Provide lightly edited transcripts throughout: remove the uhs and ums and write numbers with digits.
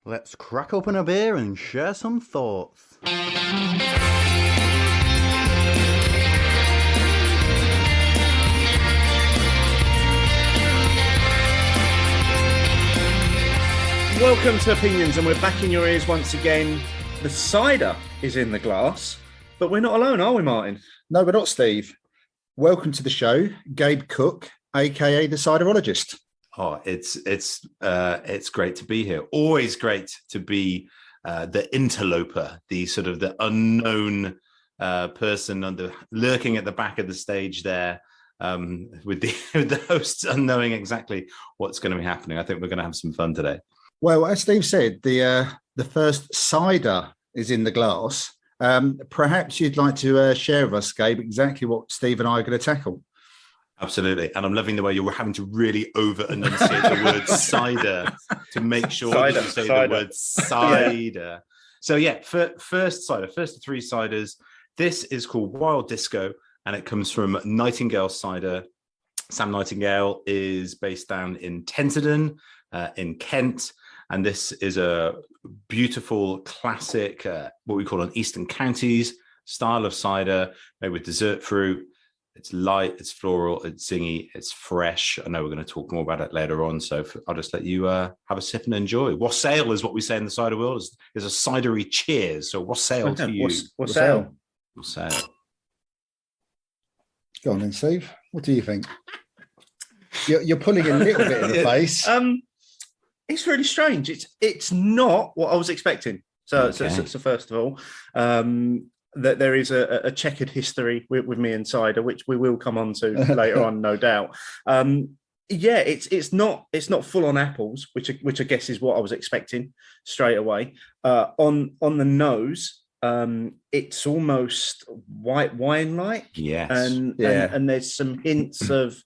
Let's crack open a beer and share some thoughts. Welcome to Opinions, and we're back in your ears once again. The cider is in the glass, but we're not alone, are we, Martin? No, we're not, Steve. Welcome to the show, Gabe Cook, aka the Ciderologist. Oh, it's great to be here. Always great to be the interloper, the sort of the unknown person lurking at the back of the stage there, with the hosts unknowing exactly what's going to be happening. I think we're going to have some fun today. Well, as Steve said, the first cider is in the glass. Perhaps you'd like to share with us, Gabe, exactly what Steve and I are going to tackle. Absolutely. And I'm loving the way you're having to really over-enunciate the word cider to make sure that you say the word cider. Yeah. So first cider, first of three ciders. This is called Wild Disco, and it comes from Nightingale Cider. Sam Nightingale is based down in Tenterden, in Kent. And this is a beautiful, classic, what we call an Eastern Counties style of cider, made with dessert fruit. It's light, it's floral, it's zingy, it's fresh. I know we're going to talk more about it later on, so I'll just let you have a sip and enjoy. Wassail is what we say in the cider world. Is a cidery cheers. So wassail to you. Wassail. Wassail. Go on then, Steve. What do you think? You're pulling a little bit in the face. It's really strange. It's not what I was expecting. So first of all, that there is a checkered history with me and cider, which we will come on to later on, no doubt. It's not full on apples, which I guess is what I was expecting straight away. On the nose, it's almost white wine like. Yes. And there's some hints of,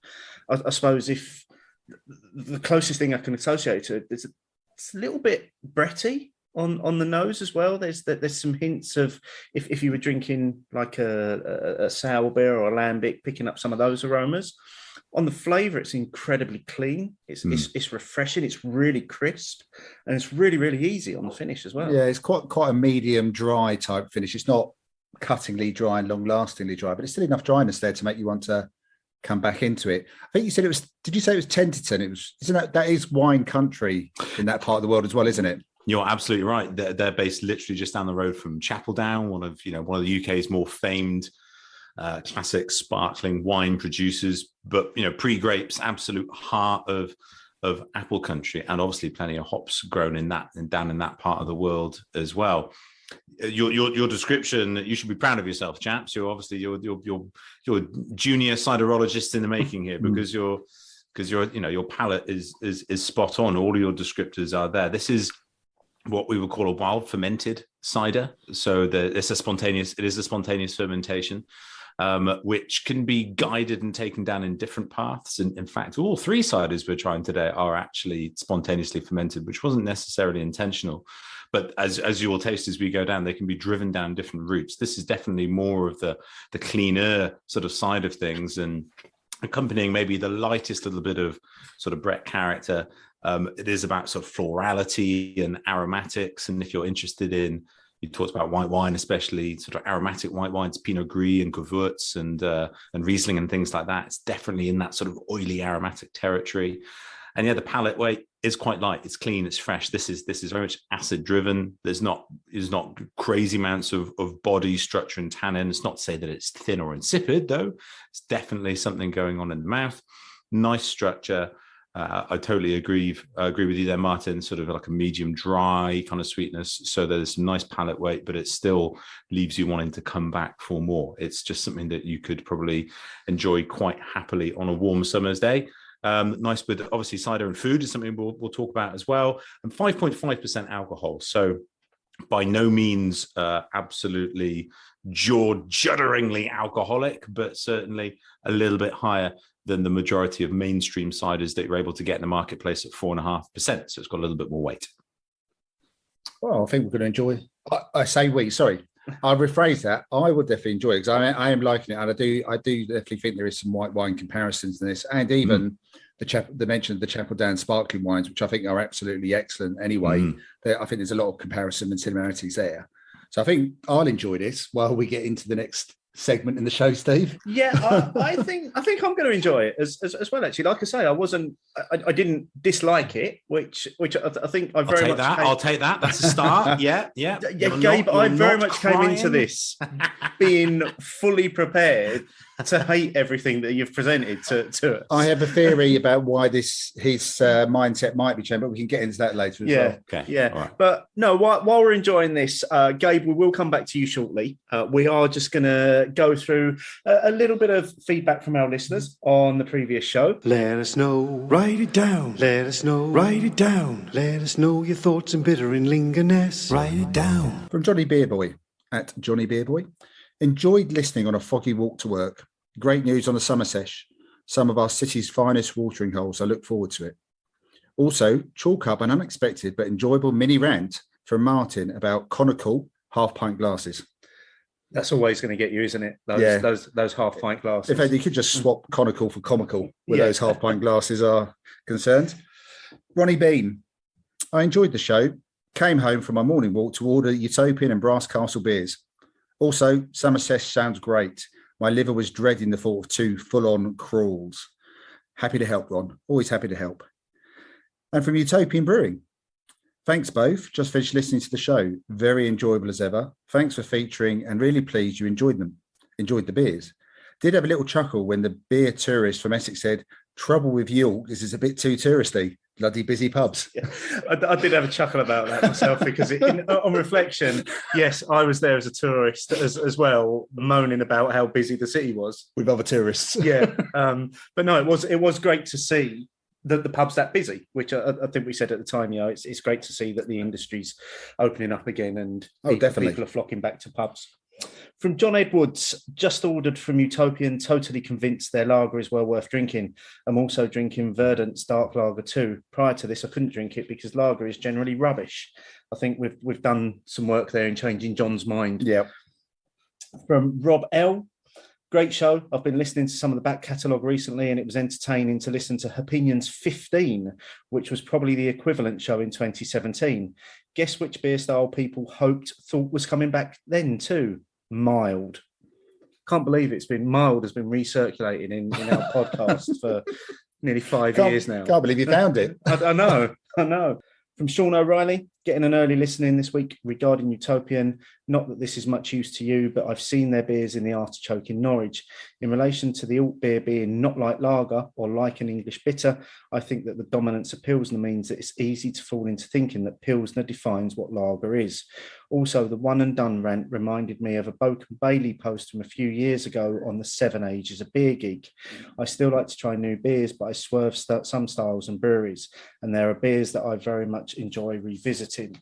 I suppose, if the closest thing I can associate to it is it's a little bit Bretty on the nose as well. There's some hints of if you were drinking like a sour beer or a lambic, picking up some of those aromas. On the flavour, it's incredibly clean. It's refreshing. It's really crisp, and it's really, really easy on the finish as well. Yeah, it's quite a medium dry type finish. It's not cuttingly dry and long-lastingly dry, but it's still enough dryness there to make you want to come back into it. I think you said it was. Did you say it was Tenterden? That is wine country in that part of the world as well, isn't it? You're absolutely right. They're based literally just down the road from Chapeldown, one of the UK's more famed classic sparkling wine producers. But pre-grapes, absolute heart of apple country, and obviously plenty of hops grown down in that part of the world as well. Your description, you should be proud of yourself, chaps. You're obviously you're junior ciderologist in the making here, because your palate is spot on. All of your descriptors are there. This is what we would call a wild fermented cider. So it is a spontaneous fermentation, which can be guided and taken down in different paths. And in fact, all three ciders we're trying today are actually spontaneously fermented, which wasn't necessarily intentional. But as you will taste as we go down, they can be driven down different routes. This is definitely more of the cleaner sort of side of things, and accompanying maybe the lightest little bit of sort of Brett character. It is about sort of florality and aromatics. And if you're interested in, you talked about white wine, especially sort of aromatic white wines, Pinot Gris and Gewurz and Riesling and things like that. It's definitely in that sort of oily aromatic territory. And the palate weight is quite light. It's clean. It's fresh. This is very much acid driven. There's not crazy amounts of body structure and tannin. It's not to say that it's thin or insipid, though. It's definitely something going on in the mouth. Nice structure. I totally agree with you there, Martin. Sort of like a medium dry kind of sweetness. So there's some nice palate weight, but it still leaves you wanting to come back for more. It's just something that you could probably enjoy quite happily on a warm summer's day. Nice with obviously cider and food is something we'll talk about as well. And 5.5% alcohol. So by no means absolutely jaw-judderingly alcoholic, but certainly a little bit higher than the majority of mainstream ciders that you're able to get in the marketplace at 4.5%. So it's got a little bit more weight. Well, I think we're going to enjoy. I say we. Sorry, I'll rephrase that. I would definitely enjoy it because I am liking it, and I do definitely think there is some white wine comparisons in this, and even they mentioned the Chapel Down sparkling wines, which I think are absolutely excellent anyway. I think there's a lot of comparison and similarities there. So I think I'll enjoy this while we get into the next segment in the show, Steve. Yeah, I think I'm going to enjoy it as well. Actually, like I say, I didn't dislike it, which I think I very much. I'll take that. That's a start. yeah. Gabe, I very much came into this being fully prepared to hate everything that you've presented to us. I have a theory about why his mindset might be changed, but we can get into that later as well. Okay. Yeah. Right. But no, while we're enjoying this, Gabe, we will come back to you shortly. We are just going to go through a little bit of feedback from our listeners on the previous show. Let us know, write it down. Let us know, write it down. Let us know your thoughts and bitter and lingerness. Write it down. From Johnny Beerboy at Johnny Beerboy. Enjoyed listening on a foggy walk to work. Great news on the summer sesh. Some of our city's finest watering holes. I look forward to it. Also, chalk up an unexpected but enjoyable mini rant from Martin about conical half-pint glasses. That's always going to get you, isn't it? Those half-pint glasses. In fact, you could just swap conical for comical where those half-pint glasses are concerned. Ronnie Bean. I enjoyed the show. Came home from my morning walk to order Utopian and Brass Castle beers. Also, summer sesh sounds great. My liver was dreading the thought of 2 full-on crawls. Happy to help, Ron. Always happy to help. And from Utopian Brewing. Thanks both. Just finished listening to the show. Very enjoyable as ever. Thanks for featuring and really pleased you enjoyed them. Enjoyed the beers. Did have a little chuckle when the beer tourist from Essex said, trouble with York is it's a bit too touristy. Bloody busy pubs. Yeah. I did have a chuckle about that myself because on reflection, yes, I was there as a tourist as well, moaning about how busy the city was. With other tourists. Yeah. But no, it was great to see the pub's that busy, which I think we said at the time, it's great to see that the industry's opening up again and people are flocking back to pubs. From John Edwards, just ordered from Utopian, totally convinced their lager is well worth drinking. I'm also drinking Verdant's Dark Lager too. Prior to this, I couldn't drink it because lager is generally rubbish. I think we've done some work there in changing John's mind. Yeah. From Rob L, great show. I've been listening to some of the back catalogue recently and it was entertaining to listen to Hopinions 15, which was probably the equivalent show in 2017. Guess which beer style people thought was coming back then too? Mild. Can't believe it's been mild has been recirculating in our podcast for nearly 5 years now. Can't believe you found it. I know. From Sean O'Reilly, getting an early listen in this week regarding Utopian. Not that this is much use to you, but I've seen their beers in the Artichoke in Norwich. In relation to the alt beer being not like lager or like an English bitter, I think that the dominance of Pilsner means that it's easy to fall into thinking that Pilsner defines what lager is. Also, the one and done rant reminded me of a Boak and Bailey post from a few years ago on the 7 Ages of Beer Geek. I still like to try new beers, but I swerve some styles and breweries, and there are beers that I very much enjoy revisiting.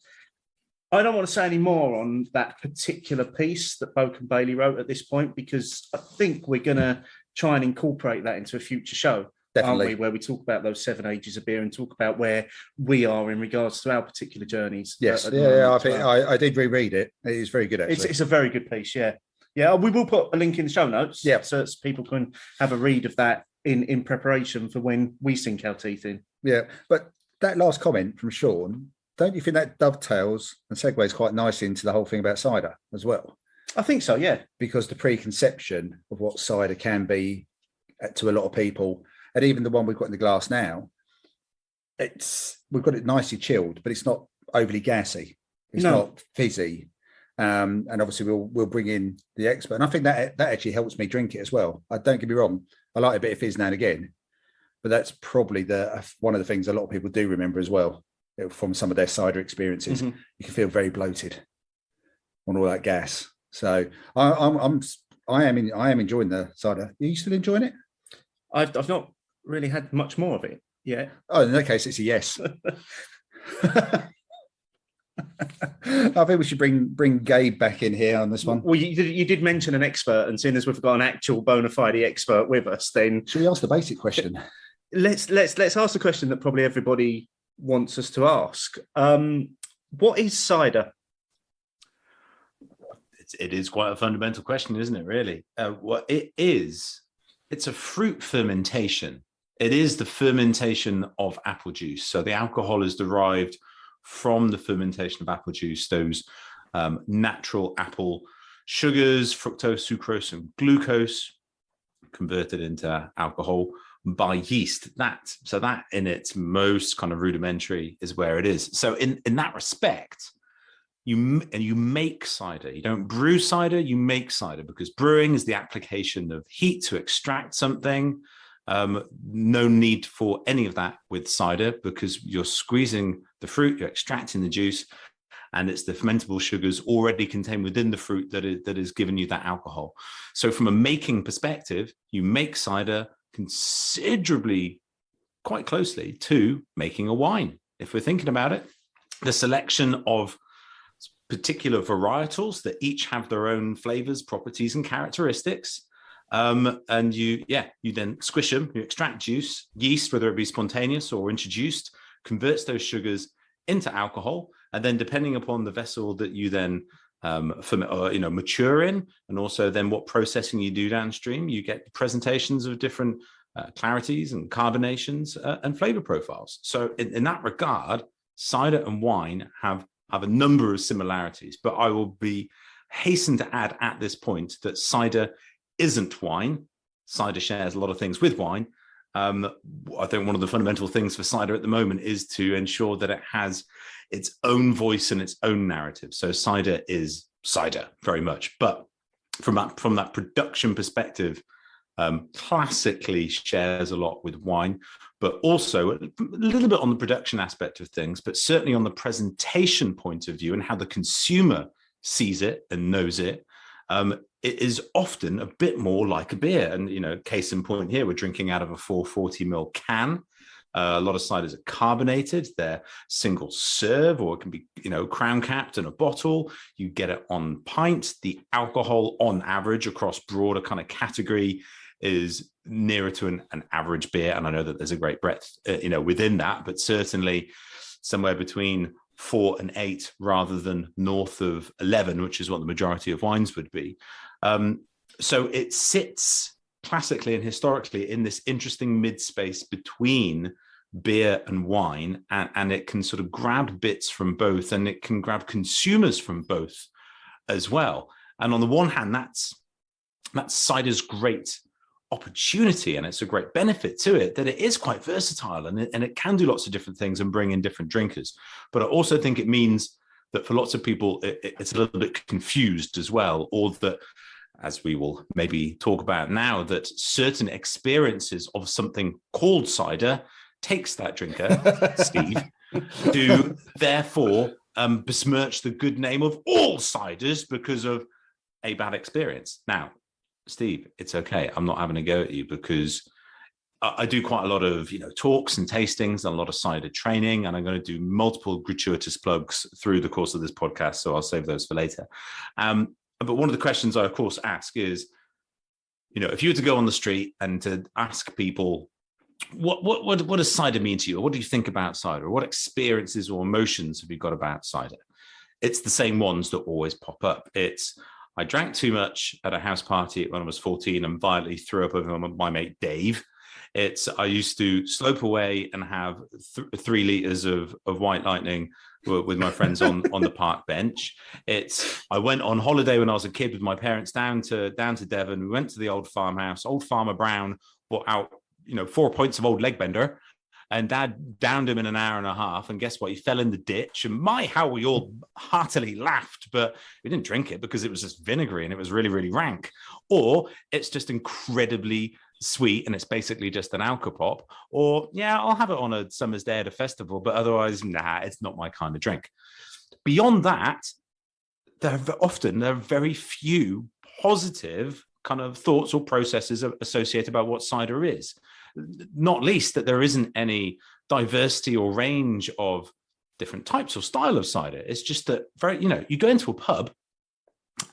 I don't want to say any more on that particular piece that Boak and Bailey wrote at this point, because I think we're going to try and incorporate that into a future show. Definitely. Aren't we? Where we talk about those 7 ages of beer and talk about where we are in regards to our particular journeys. Yes, I think I did reread it. It is very good, actually. It's a very good piece, yeah. Yeah, we will put a link in the show notes, so people can have a read of that in preparation for when we sink our teeth in. Yeah, but that last comment from Sean, don't you think that dovetails and segues quite nicely into the whole thing about cider as well? I think so, yeah. Because the preconception of what cider can be to a lot of people, and even the one we've got in the glass now, we've got it nicely chilled, but it's not overly gassy. It's not fizzy. And obviously we'll bring in the expert. And I think that actually helps me drink it as well. Don't get me wrong. I like a bit of fizz now and again, but that's probably one of the things a lot of people do remember as well from some of their cider experiences. Mm-hmm. You can feel very bloated on all that gas. So I am enjoying the cider. Are you still enjoying it? I've not really had much more of it yet. Oh, in that case, it's a yes. I think we should bring Gabe back in here on this one. Well, you did mention an expert, and seeing as we've got an actual bona fide expert with us, then should we ask the basic question? Let's ask the question that probably everybody wants us to ask. What is cider? It is quite a fundamental question, isn't it? Really, what it is, it's a fruit fermentation It is the fermentation of apple juice. So the alcohol is derived from the fermentation of apple juice, those natural apple sugars, fructose, sucrose, and glucose, converted into alcohol by yeast. That in its most kind of rudimentary is where it is. So in that respect, you make cider. You don't brew cider, you make cider, because brewing is the application of heat to extract something. No need for any of that with cider, because you're squeezing the fruit, you're extracting the juice, and it's the fermentable sugars already contained within the fruit that is giving you that alcohol. So from a making perspective, you make cider considerably, quite closely to making a wine. If we're thinking about it, the selection of particular varietals that each have their own flavors, properties, and characteristics. And you then squish them, you extract juice, yeast, whether it be spontaneous or introduced, converts those sugars into alcohol. And then depending upon the vessel that you then mature in, and also then what processing you do downstream, you get presentations of different clarities and carbonations and flavor profiles. So in that regard, cider and wine have a number of similarities, but I will be hastened to add at this point that cider isn't wine. Cider shares a lot of things with wine. I think one of the fundamental things for cider at the moment is to ensure that it has its own voice and its own narrative. So cider is cider very much, but from that production perspective, classically shares a lot with wine, but also a little bit on the production aspect of things, but certainly on the presentation point of view and how the consumer sees it and knows it. It is often a bit more like a beer. And, case in point here, we're drinking out of a 440ml can. A lot of ciders are carbonated. They're single serve, or it can be, crown capped in a bottle. You get it on pint. The alcohol on average across broader kind of category is nearer to an average beer. And I know that there's a great breadth, within that, but certainly somewhere between 4 and 8 rather than north of 11, which is what the majority of wines would be. So it sits classically and historically in this interesting mid-space between beer and wine, and it can sort of grab bits from both, and it can grab consumers from both as well. And on the one hand, that's cider's great opportunity, and it's a great benefit to it that it is quite versatile, and it can do lots of different things and bring in different drinkers. But I also think it means that for lots of people, it's a little bit confused as well, or that, as we will maybe talk about now, that certain experiences of something called cider takes that drinker, Steve, to therefore besmirch the good name of all ciders because of a bad experience. Now, Steve, it's okay. I'm not having a go at you, because I do quite a lot of talks and tastings and a lot of cider training, and I'm going to do multiple gratuitous plugs through the course of this podcast, so I'll save those for later. But one of the questions I, of course, ask is, if you were to go on the street and to ask people, what does cider mean to you? Or what do you think about cider? Or what experiences or emotions have you got about cider? It's the same ones that always pop up. It's, I drank too much at a house party when I was 14 and violently threw up over my mate Dave. It's, I used to slope away and have 3 liters of White Lightning with my friends on the park bench. It's, I went on holiday when I was a kid with my parents down to Devon. We went to the old farmhouse. Old Farmer Brown brought out 4 points of old leg bender, and Dad downed him in an hour and a half. And guess what? He fell in the ditch. And how we all heartily laughed, but we didn't drink it because it was just vinegary and it was really, really rank. Or it's just incredibly sweet and it's basically just an alcopop. Or, yeah, I'll have it on a summer's day at a festival, but otherwise, nah, it's not my kind of drink. Beyond that, there are very few positive kind of thoughts or processes associated about what cider is. Not least that there isn't any diversity or range of different types or style of cider. It's just that you go into a pub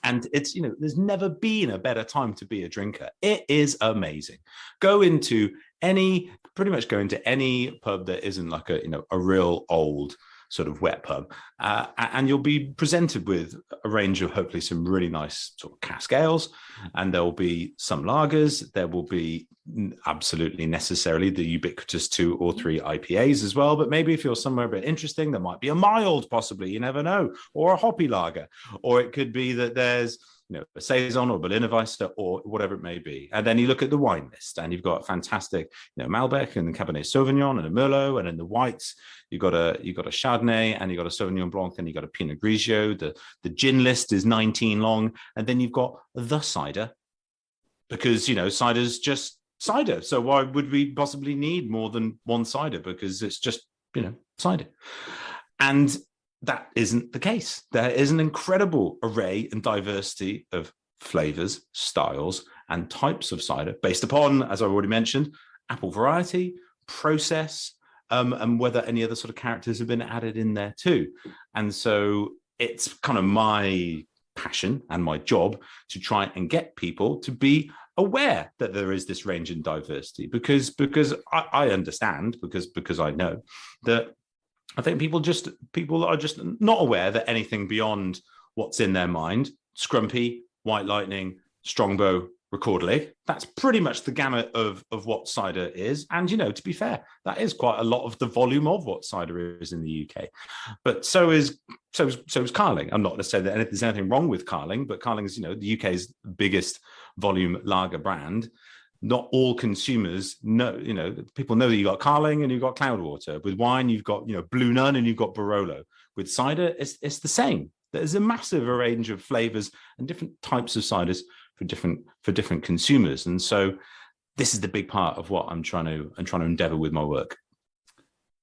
and it's, there's never been a better time to be a drinker. It is amazing. Pretty much go into any pub that isn't like a real old sort of wet pub, and you'll be presented with a range of hopefully some really nice sort of cask ales, and there will be some lagers, there will be absolutely necessarily the ubiquitous 2 or 3 IPAs as well, but maybe if you're somewhere a bit interesting, there might be a mild, possibly, you never know, or a hoppy lager, or it could be that there's a Saison or Berliner Weisse or whatever it may be. And then you look at the wine list, and you've got fantastic, Malbec and Cabernet Sauvignon and a Merlot, and in the whites you've got a Chardonnay, and you've got a Sauvignon Blanc, and you've got a Pinot Grigio. The gin list is 19 long, and then you've got the cider, because cider's just cider. So why would we possibly need more than one cider? Because it's just cider. And that isn't the case. There is an incredible array and diversity of flavors, styles, and types of cider based upon, as I already mentioned, apple variety, process, and whether any other sort of characters have been added in there too. And so it's kind of my passion and my job to try and get people to be aware that there is this range and diversity, because I understand, because I know that I think people are just not aware that anything beyond what's in their mind, Scrumpy, White Lightning, Strongbow, Recorderly, that's pretty much the gamut of what cider is. And, to be fair, that is quite a lot of the volume of what cider is in the UK. But so is Carling. I'm not going to say that there's anything wrong with Carling, but Carling is, the UK's biggest volume lager brand. Not all consumers know, people know that you've got Carling and you've got Cloudwater. With wine, you've got, Blue Nun and you've got Barolo. With cider, it's the same. There's a massive range of flavors and different types of ciders for different consumers. And so this is the big part of what I'm trying to endeavor with my work.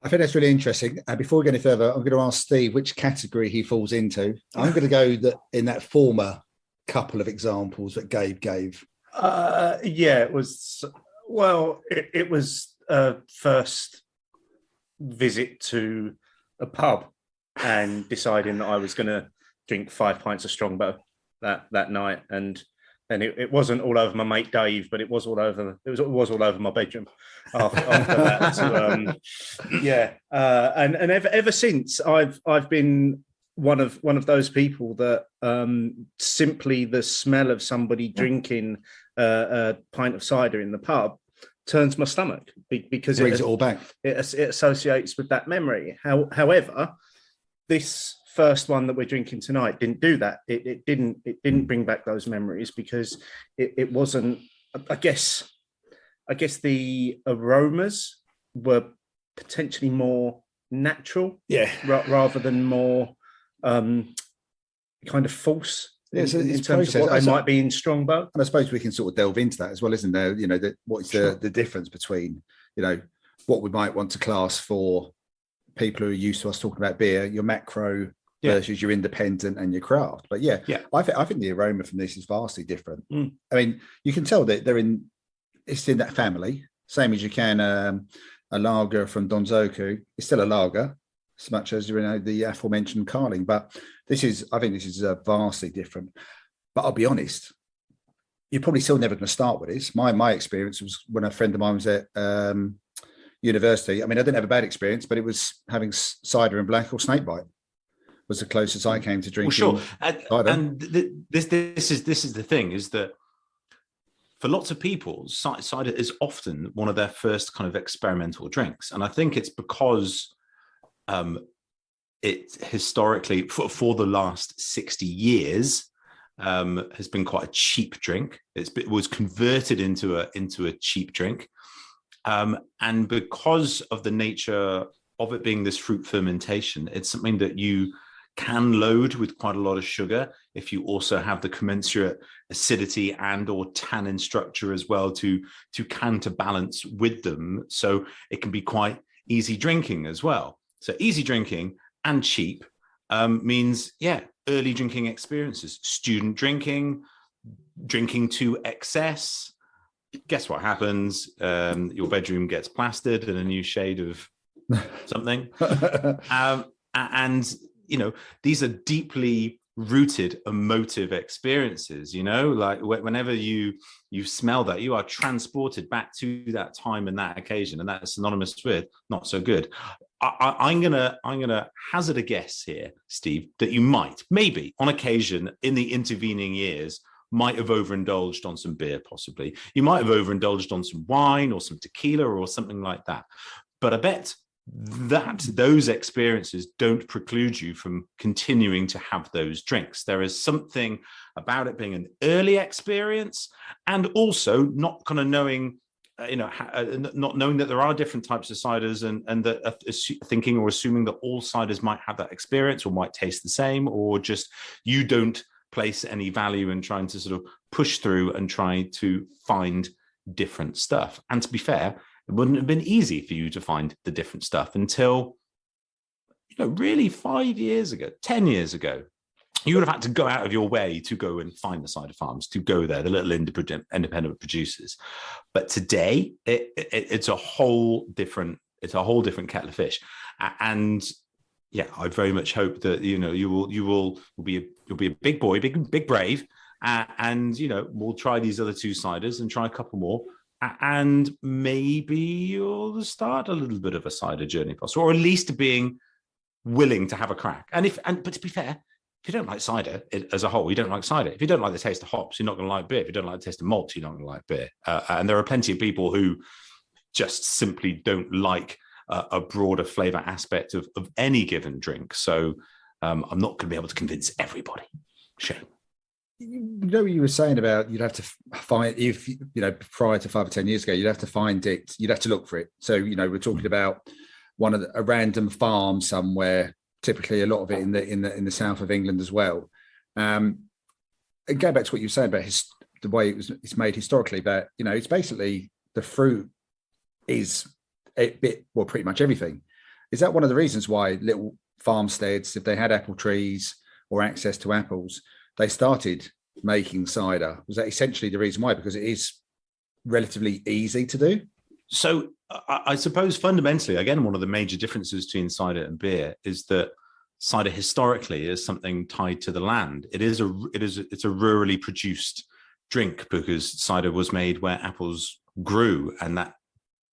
I think that's really interesting. Before we go any further, I'm going to ask Steve which category he falls into. I'm going to go in that former couple of examples that Gabe gave. It was a first visit to a pub and deciding that I was going to drink 5 pints of Strongbow that night, and it wasn't all over my mate Dave, but it was all over my bedroom after that. And ever since I've been one of those people that simply the smell of somebody drinking a pint of cider in the pub turns my stomach, because brings it all back. It associates with that memory. However, this first one that we're drinking tonight didn't do that. It didn't bring back those memories, because it wasn't. I guess the aromas were potentially more natural, rather than more kind of false. In terms process. Of what they might be in Strongbow. And I suppose we can sort of delve into that as well, isn't there? What's the difference between, what we might want to class for people who are used to us talking about beer, your macro versus your independent and your craft. But I think the aroma from this is vastly different. I mean, you can tell that it's in that family, same as you can a lager from Donzoku. It's still a lager, as much as the aforementioned Carling, but I think this is vastly different. But I'll be honest, you're probably still never going to start with this. My experience was when a friend of mine was at university. I mean, I didn't have a bad experience, but it was having cider and black or snakebite was the closest I came to drinking. Well, sure, and this is the thing, is that for lots of people, cider is often one of their first kind of experimental drinks, and I think it's because it historically, for the last 60 years, has been quite a cheap drink. It was converted into a cheap drink, and because of the nature of it being this fruit fermentation, it's something that you can load with quite a lot of sugar if you also have the commensurate acidity and or tannin structure as well to counterbalance with them. So it can be quite easy drinking as well. So easy drinking and cheap means, early drinking experiences, student drinking to excess. Guess what happens? Your bedroom gets plastered in a new shade of something. And, these are deeply rooted emotive experiences, like whenever you smell that, you are transported back to that time and that occasion, and that's synonymous with not so good. I'm gonna hazard a guess here, Steve, that you maybe on occasion in the intervening years might have overindulged on some beer, possibly. You might have overindulged on some wine or some tequila or something like that. But I bet that those experiences don't preclude you from continuing to have those drinks. There is something about it being an early experience, and also not kind of knowing, not knowing that there are different types of ciders, and that thinking or assuming that all ciders might have that experience or might taste the same, or just you don't place any value in trying to sort of push through and try to find different stuff. And to be fair, it wouldn't have been easy for you to find the different stuff until, really 5 years ago, 10 years ago. You would have had to go out of your way to go and find the cider farms, to go there, the little independent producers. But today, it's a whole different kettle of fish. And yeah, I very much hope that you'll be a big boy, big brave, and we'll try these other two ciders and try a couple more. And maybe you'll start a little bit of a cider journey, or at least being willing to have a crack. But to be fair, if you don't like cider as a whole, you don't like cider. If you don't like the taste of hops, you're not going to like beer. If you don't like the taste of malt, you're not going to like beer. And there are plenty of people who just simply don't like a broader flavor aspect of any given drink. So I'm not going to be able to convince everybody. Shame. What you were saying about you'd have to find, if prior to 5 or 10 years ago, you'd have to find it, you'd have to look for it. So we're talking about a random farm somewhere, typically a lot of it in the south of England as well. And going back to what you were saying about the way it's made historically, that it's basically the fruit is pretty much everything. Is that one of the reasons why little farmsteads, if they had apple trees or access to apples, they started making cider? Was that essentially the reason why? Because it is relatively easy to do? So I suppose fundamentally, again, one of the major differences between cider and beer is that cider historically is something tied to the land. It's a rurally produced drink, because cider was made where apples grew, and that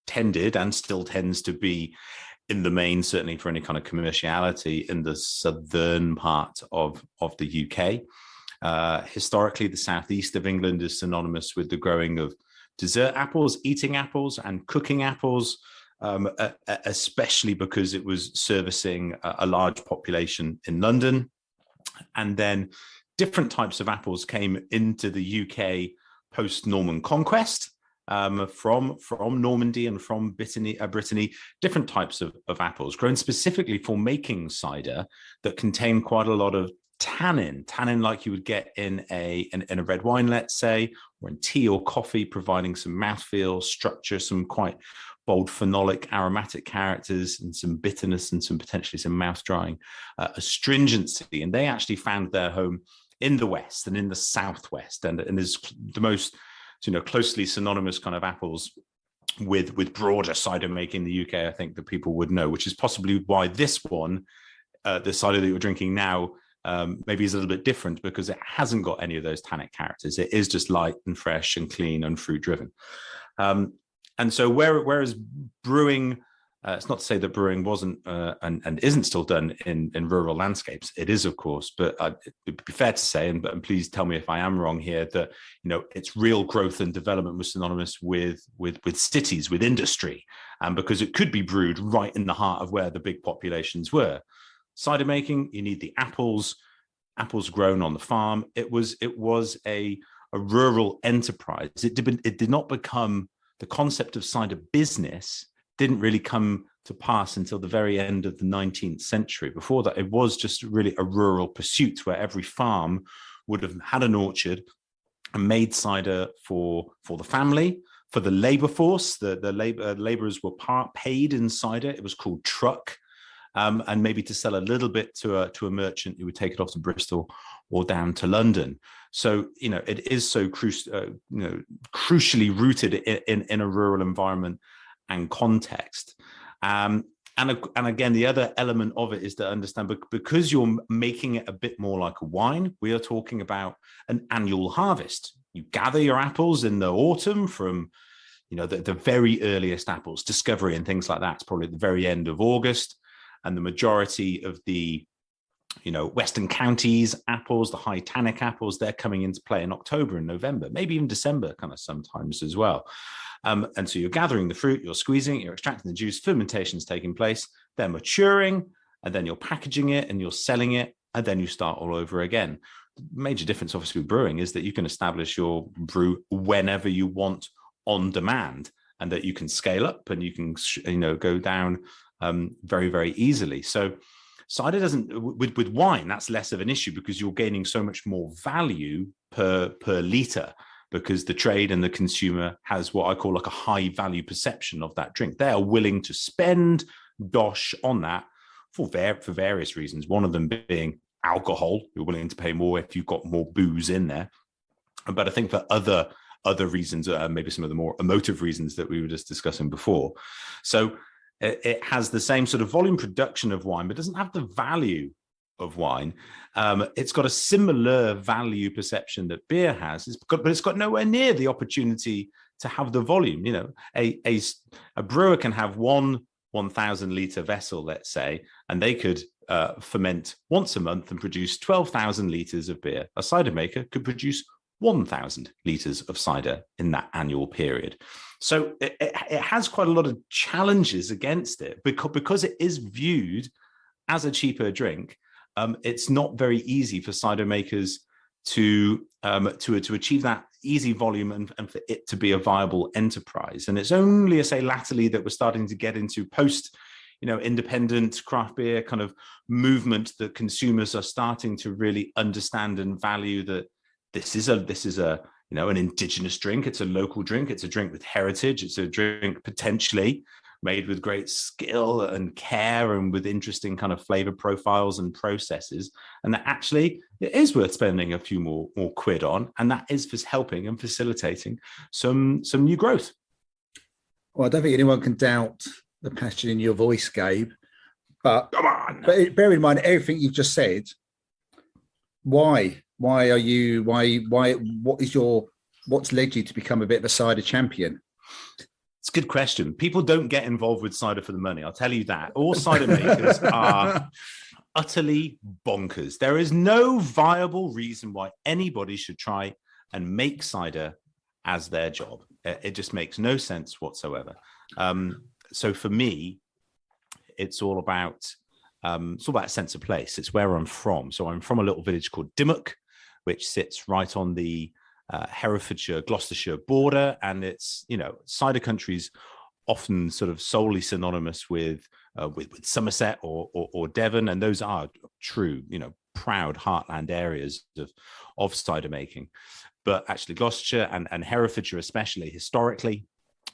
tended and still tends to be, in the main, certainly for any kind of commerciality, in the southern part of the UK. Historically, the southeast of England is synonymous with the growing of dessert apples, eating apples, and cooking apples, especially because it was servicing a large population in London. And then different types of apples came into the UK post-Norman conquest, from Normandy and from Brittany, different types of apples grown specifically for making cider that contain quite a lot of tannin like you would get in a red wine, let's say, or in tea or coffee, providing some mouthfeel, structure, some quite bold phenolic aromatic characters, and some bitterness, and potentially some mouth drying astringency. And they actually found their home in the West and in the Southwest, and is the most closely synonymous kind of apples with broader cider making in the UK, I think, that people would know, which is possibly why this one, the cider that you're drinking now, maybe is a little bit different, because it hasn't got any of those tannic characters. It is just light and fresh and clean and fruit driven. And so whereas brewing, it's not to say that brewing wasn't and isn't still done in rural landscapes. It is, of course, but it'd be fair to say, and please tell me if I am wrong here, that its real growth and development was synonymous with cities, with industry, and because it could be brewed right in the heart of where the big populations were. Cider making, you need the apples grown on the farm. It was a rural enterprise. It did not become, the concept of cider business didn't really come to pass until the very end of the 19th century. Before that, it was just really a rural pursuit where every farm would have had an orchard and made cider for the family, for the labor force. The laborers were paid in cider. It was called truck. And maybe to sell a little bit to a merchant who would take it off to Bristol or down to London. So it is so crucially rooted in a rural environment and context. And again, the other element of it is to understand, because you're making it a bit more like a wine, we are talking about an annual harvest. You gather your apples in the autumn from the very earliest apples, discovery and things like that. It's probably at the very end of August. And the majority of the Western counties apples, the high tannic apples, they're coming into play in October and November, maybe even December kind of sometimes as well. And so you're gathering the fruit, you're squeezing it, you're extracting the juice, fermentation's taking place, they're maturing, and then you're packaging it and you're selling it, and then you start all over again. The major difference, obviously, with brewing is that you can establish your brew whenever you want on demand, and that you can scale up and you can, go down very, very easily. So cider doesn't, with wine, that's less of an issue because you're gaining so much more value per litre, because the trade and the consumer has what I call like a high value perception of that drink. They are willing to spend dosh on that for various reasons. One of them being alcohol. You're willing to pay more if you've got more booze in there. But I think for other reasons, maybe some of the more emotive reasons that we were just discussing before. So it has the same sort of volume production of wine, but doesn't have the value of wine. It's got a similar value perception that beer has, but it's got nowhere near the opportunity to have the volume. A brewer can have one 1,000 litre vessel, let's say, and they could ferment once a month and produce 12,000 litres of beer. A cider maker could produce 1,000 litres of cider in that annual period. So it has quite a lot of challenges against it because it is viewed as a cheaper drink. It's not very easy for cider makers to achieve that easy volume and for it to be a viable enterprise. And it's only, I say, latterly that we're starting to get into post, independent craft beer kind of movement, that consumers are starting to really understand and value that this is a an indigenous drink. It's a local drink. It's a drink with heritage. It's a drink potentially made with great skill and care and with interesting kind of flavor profiles and processes, and that actually it is worth spending a few more quid on, and that is for helping and facilitating some new growth. Well, I don't think anyone can doubt the passion in your voice, Gabe, but bear in mind everything you've just said. What's led you to become a bit of a cider champion? It's a good question. People don't get involved with cider for the money. I'll tell you that. All cider makers are utterly bonkers. There is no viable reason why anybody should try and make cider as their job. It just makes no sense whatsoever. So for me, it's all about a sense of place. It's where I'm from. So I'm from a little village called Dymock, which sits right on the Herefordshire, Gloucestershire border, and it's cider country's often sort of solely synonymous with Somerset or Devon, and those are true proud heartland areas of cider making. But actually Gloucestershire and Herefordshire especially historically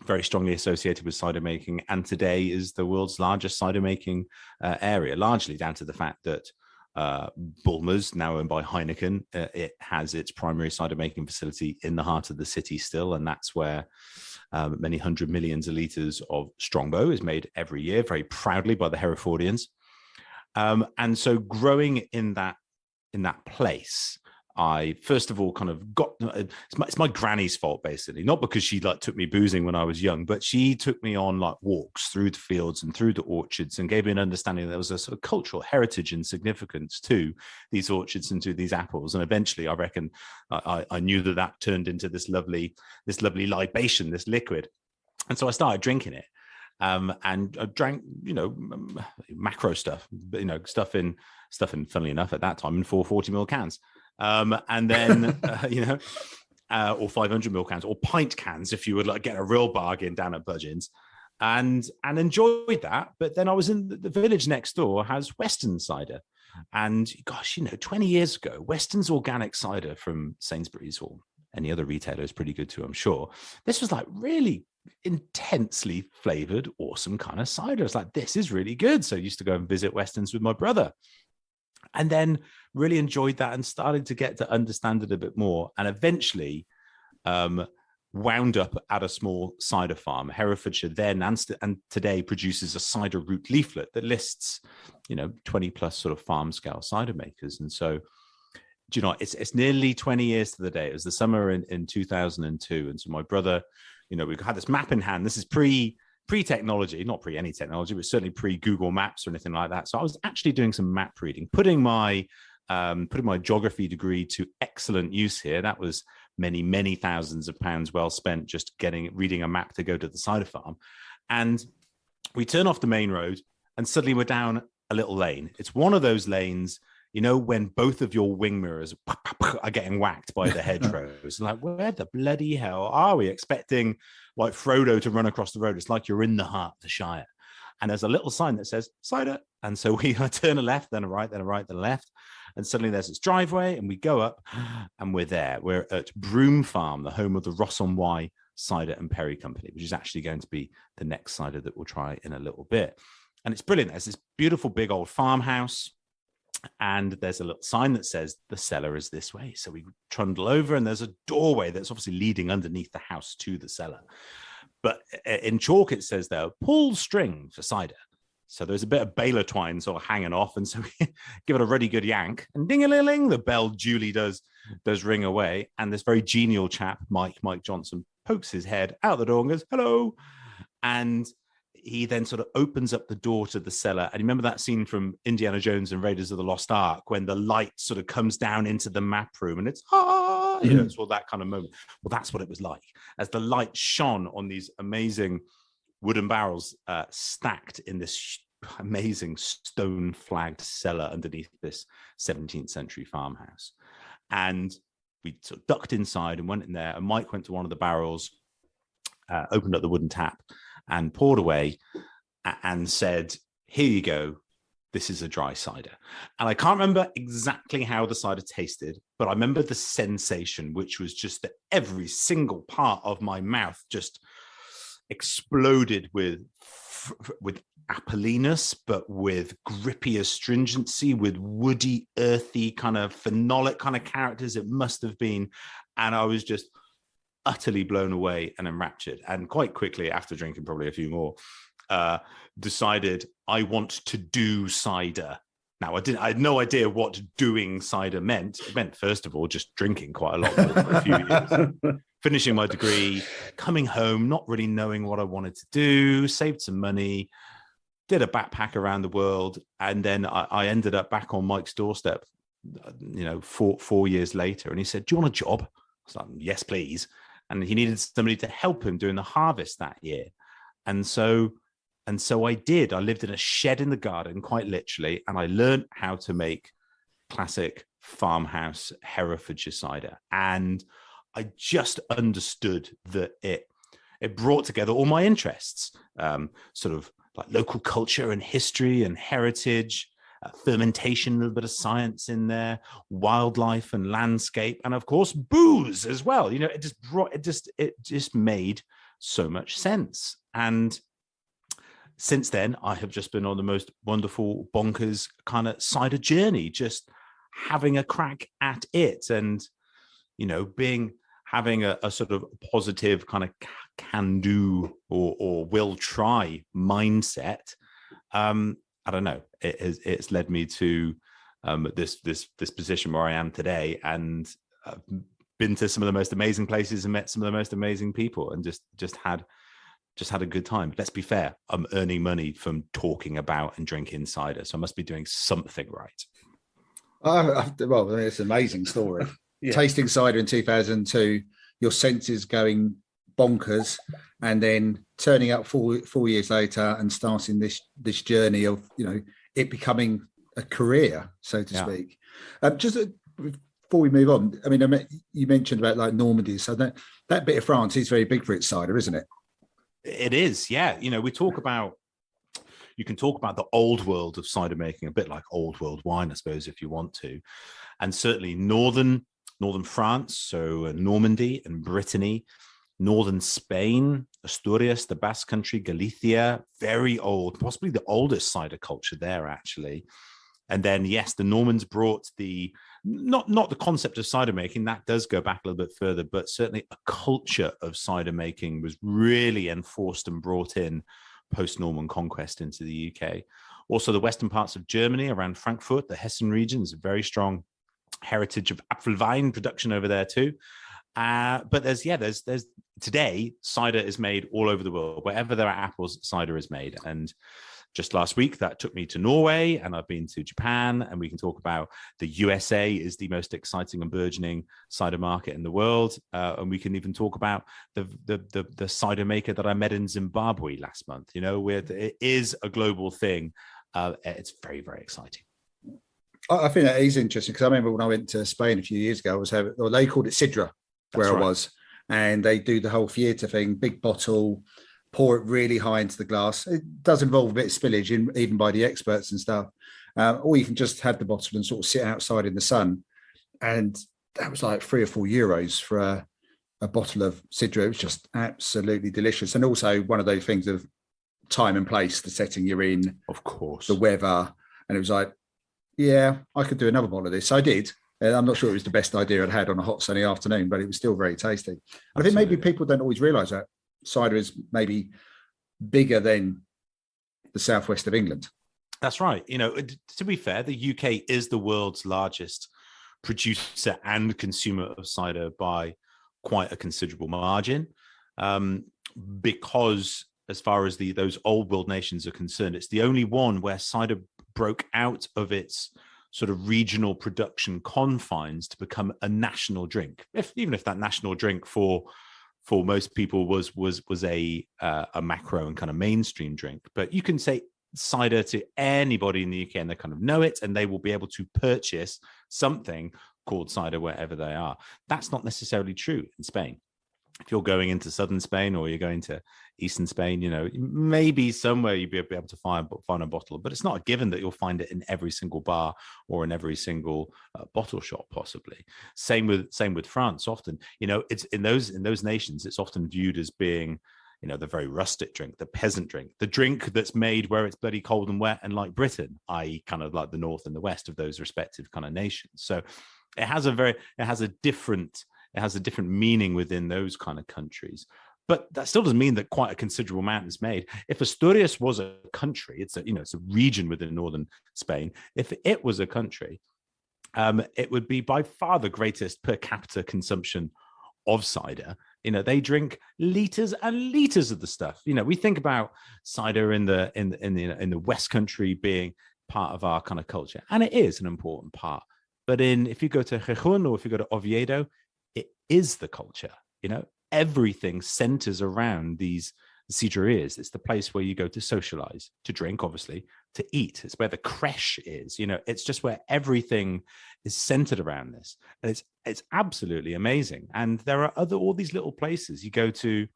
very strongly associated with cider making, and today is the world's largest cider making area, largely down to the fact that Bulmers, now owned by Heineken, it has its primary cider making facility in the heart of the city still, and that's where many hundred millions of litres of Strongbow is made every year, very proudly by the Herefordians. And so, growing in that place, I first of all kind of got it's my granny's fault, basically, not because she took me boozing when I was young, but she took me on walks through the fields and through the orchards and gave me an understanding that there was a sort of cultural heritage and significance to these orchards and to these apples. And eventually I reckon I knew that turned into this lovely libation, this liquid. And so I started drinking it. And I drank, macro stuff, stuff in, funnily enough, at that time in 440ml cans. And then, or 500ml cans or pint cans, if you would get a real bargain down at Budgeon's, and enjoyed that. But then I was in the village next door has Weston cider. And gosh, 20 years ago, Weston's organic cider from Sainsbury's or any other retailer is pretty good too, I'm sure. This was really intensely flavored, awesome kind of cider. It's this is really good. So I used to go and visit Weston's with my brother. And then really enjoyed that and started to get to understand it a bit more. And eventually wound up at a small cider farm. Herefordshire then and today produces a cider route leaflet that lists, 20 plus sort of farm scale cider makers. And so, it's nearly 20 years to the day. It was the summer in 2002. And so my brother, we had this map in hand. This is pre pre-technology, not pre any technology, but certainly pre-Google Maps or anything like that. So I was actually doing some map reading, putting my geography degree to excellent use here. That was many thousands of pounds well spent just reading a map to go to the cider farm. And we turn off the main road and suddenly we're down a little lane. It's one of those lanes, you know, when both of your wing mirrors are getting whacked by the hedgerows. Like, where the bloody hell are we? Expecting like Frodo to run across the road. It's like you're in the heart of the Shire. And there's a little sign that says cider. And so we turn a left, then a right, then a right, then a left. And suddenly there's this driveway and we go up and we're there. We're at Broome Farm, the home of the Ross-on-Wye Cider and Perry Company, which is actually going to be the next cider that we'll try in a little bit. And it's brilliant. There's this beautiful big old farmhouse. And there's a little sign that says the cellar is this way. So we trundle over and there's a doorway that's obviously leading underneath the house to the cellar. But in chalk, it says there, pull string for cider. So there's a bit of baler twine sort of hanging off. And so we give it a really good yank and ding-a-ling-ling, the bell duly does ring away. And this very genial chap, Mike Johnson, pokes his head out the door and goes, hello. And he then sort of opens up the door to the cellar. And you remember that scene from Indiana Jones and Raiders of the Lost Ark when the light sort of comes down into the map room and it's, you know, it's all that kind of moment. Well, that's what it was like as the light shone on these amazing wooden barrels stacked in this amazing stone flagged cellar underneath this 17th century farmhouse. And we sort of ducked inside and went in there, and Mike went to one of the barrels, opened up the wooden tap and poured away and said, here you go, this is a dry cider. And I can't remember exactly how the cider tasted, but I remember the sensation, which was just that every single part of my mouth just exploded with appeliness, but with grippy astringency, with woody, earthy, kind of phenolic kind of characters it must have been. And I was just utterly blown away and enraptured. And quite quickly, after drinking probably a few more, decided I want to do cider. Now, I had no idea what doing cider meant. It meant, first of all, just drinking quite a lot more for a few years. Finishing my degree, coming home, not really knowing what I wanted to do, saved some money, did a backpack around the world, and then I ended up back on Mike's doorstep, you know, 4 years later. And he said, do you want a job? I was like, yes, please. And he needed somebody to help him during the harvest that year. And so I did. I lived in a shed in the garden, quite literally, and I learned how to make classic farmhouse Herefordshire cider. And I just understood that it brought together all my interests, sort of like local culture and history and heritage, fermentation, a little bit of science in there, wildlife and landscape, and of course booze as well. You know, it just made so much sense. And since then, I have just been on the most wonderful, bonkers kind of cider journey, just having a crack at it, and you know, having a sort of positive kind of can do or will try mindset. I don't know. It's led me to this position where I am today, and I've been to some of the most amazing places and met some of the most amazing people, and just had a good time. Let's be fair. I'm earning money from talking about and drinking cider, so I must be doing something right. Well, it's an amazing story. Yeah. Tasting cider in 2002, your senses going bonkers, and then turning up four years later and starting this journey of, you know, it becoming a career, so to speak. Just before we move on, I mean, you mentioned about like Normandy, so that bit of France is very big for its cider, isn't it? It is, yeah. You know, you can talk about the old world of cider making, a bit like old world wine, I suppose, if you want to. And certainly northern France, so Normandy and Brittany, northern Spain, Asturias, the Basque Country, Galicia, very old, possibly the oldest cider culture there, actually. And then, yes, the Normans brought not the concept of cider making, that does go back a little bit further, but certainly a culture of cider making was really enforced and brought in post-Norman conquest into the UK. Also, the western parts of Germany around Frankfurt, the Hessen region, is a very strong heritage of Apfelwein production over there too. But there's today, cider is made all over the world. Wherever there are apples, cider is made. And just last week, that took me to Norway, and I've been to Japan, and we can talk about the USA is the most exciting and burgeoning cider market in the world. And we can even talk about the cider maker that I met in Zimbabwe last month. It is a global thing. It's very, very exciting. I think that is interesting because I remember when I went to Spain a few years ago, they called it Sidra where I was, and they do the whole theatre thing, big bottle, pour it really high into the glass. It does involve a bit of spillage, even by the experts and stuff. Or you can just have the bottle and sort of sit outside in the sun. And that was like €3 or €4 for a bottle of Cider. It was just absolutely delicious. And also one of those things of time and place, the setting you're in, of course, the weather. And it was like, yeah, I could do another bottle of this. So I did. And I'm not sure it was the best idea I'd had on a hot sunny afternoon, but it was still very tasty. I think maybe people don't always realise that cider is maybe bigger than the southwest of England. That's right. To be fair, the UK is the world's largest producer and consumer of cider by quite a considerable margin, because as far as those old world nations are concerned, it's the only one where cider broke out of its sort of regional production confines to become a national drink. Even if that national drink for most people was a macro and kind of mainstream drink, but you can say cider to anybody in the UK and they kind of know it, and they will be able to purchase something called cider wherever they are. That's not necessarily true in Spain. If you're going into southern Spain or you're going to eastern Spain, maybe somewhere you'll be able to find a bottle, but it's not a given that you'll find it in every single bar or in every single bottle shop, possibly. Same with France. Often, it's in those nations, it's often viewed as being, the very rustic drink, the peasant drink, the drink that's made where it's bloody cold and wet, and like Britain, i.e., kind of like the north and the west of those respective kind of nations. So it has a different meaning within those kind of countries. But that still doesn't mean that quite a considerable amount is made. If Asturias was a country, it's a region within northern Spain. If it was a country, it would be by far the greatest per capita consumption of cider. They drink liters and liters of the stuff. We think about cider in the West Country being part of our kind of culture, and it is an important part. But if you go to Gijón or if you go to Oviedo, it is the culture. Everything centers around these cideries. It's the place where you go to socialize, to drink, obviously, to eat. It's where the creche is. It's just where everything is centered around this. And it's absolutely amazing. And there are all these little places. You go to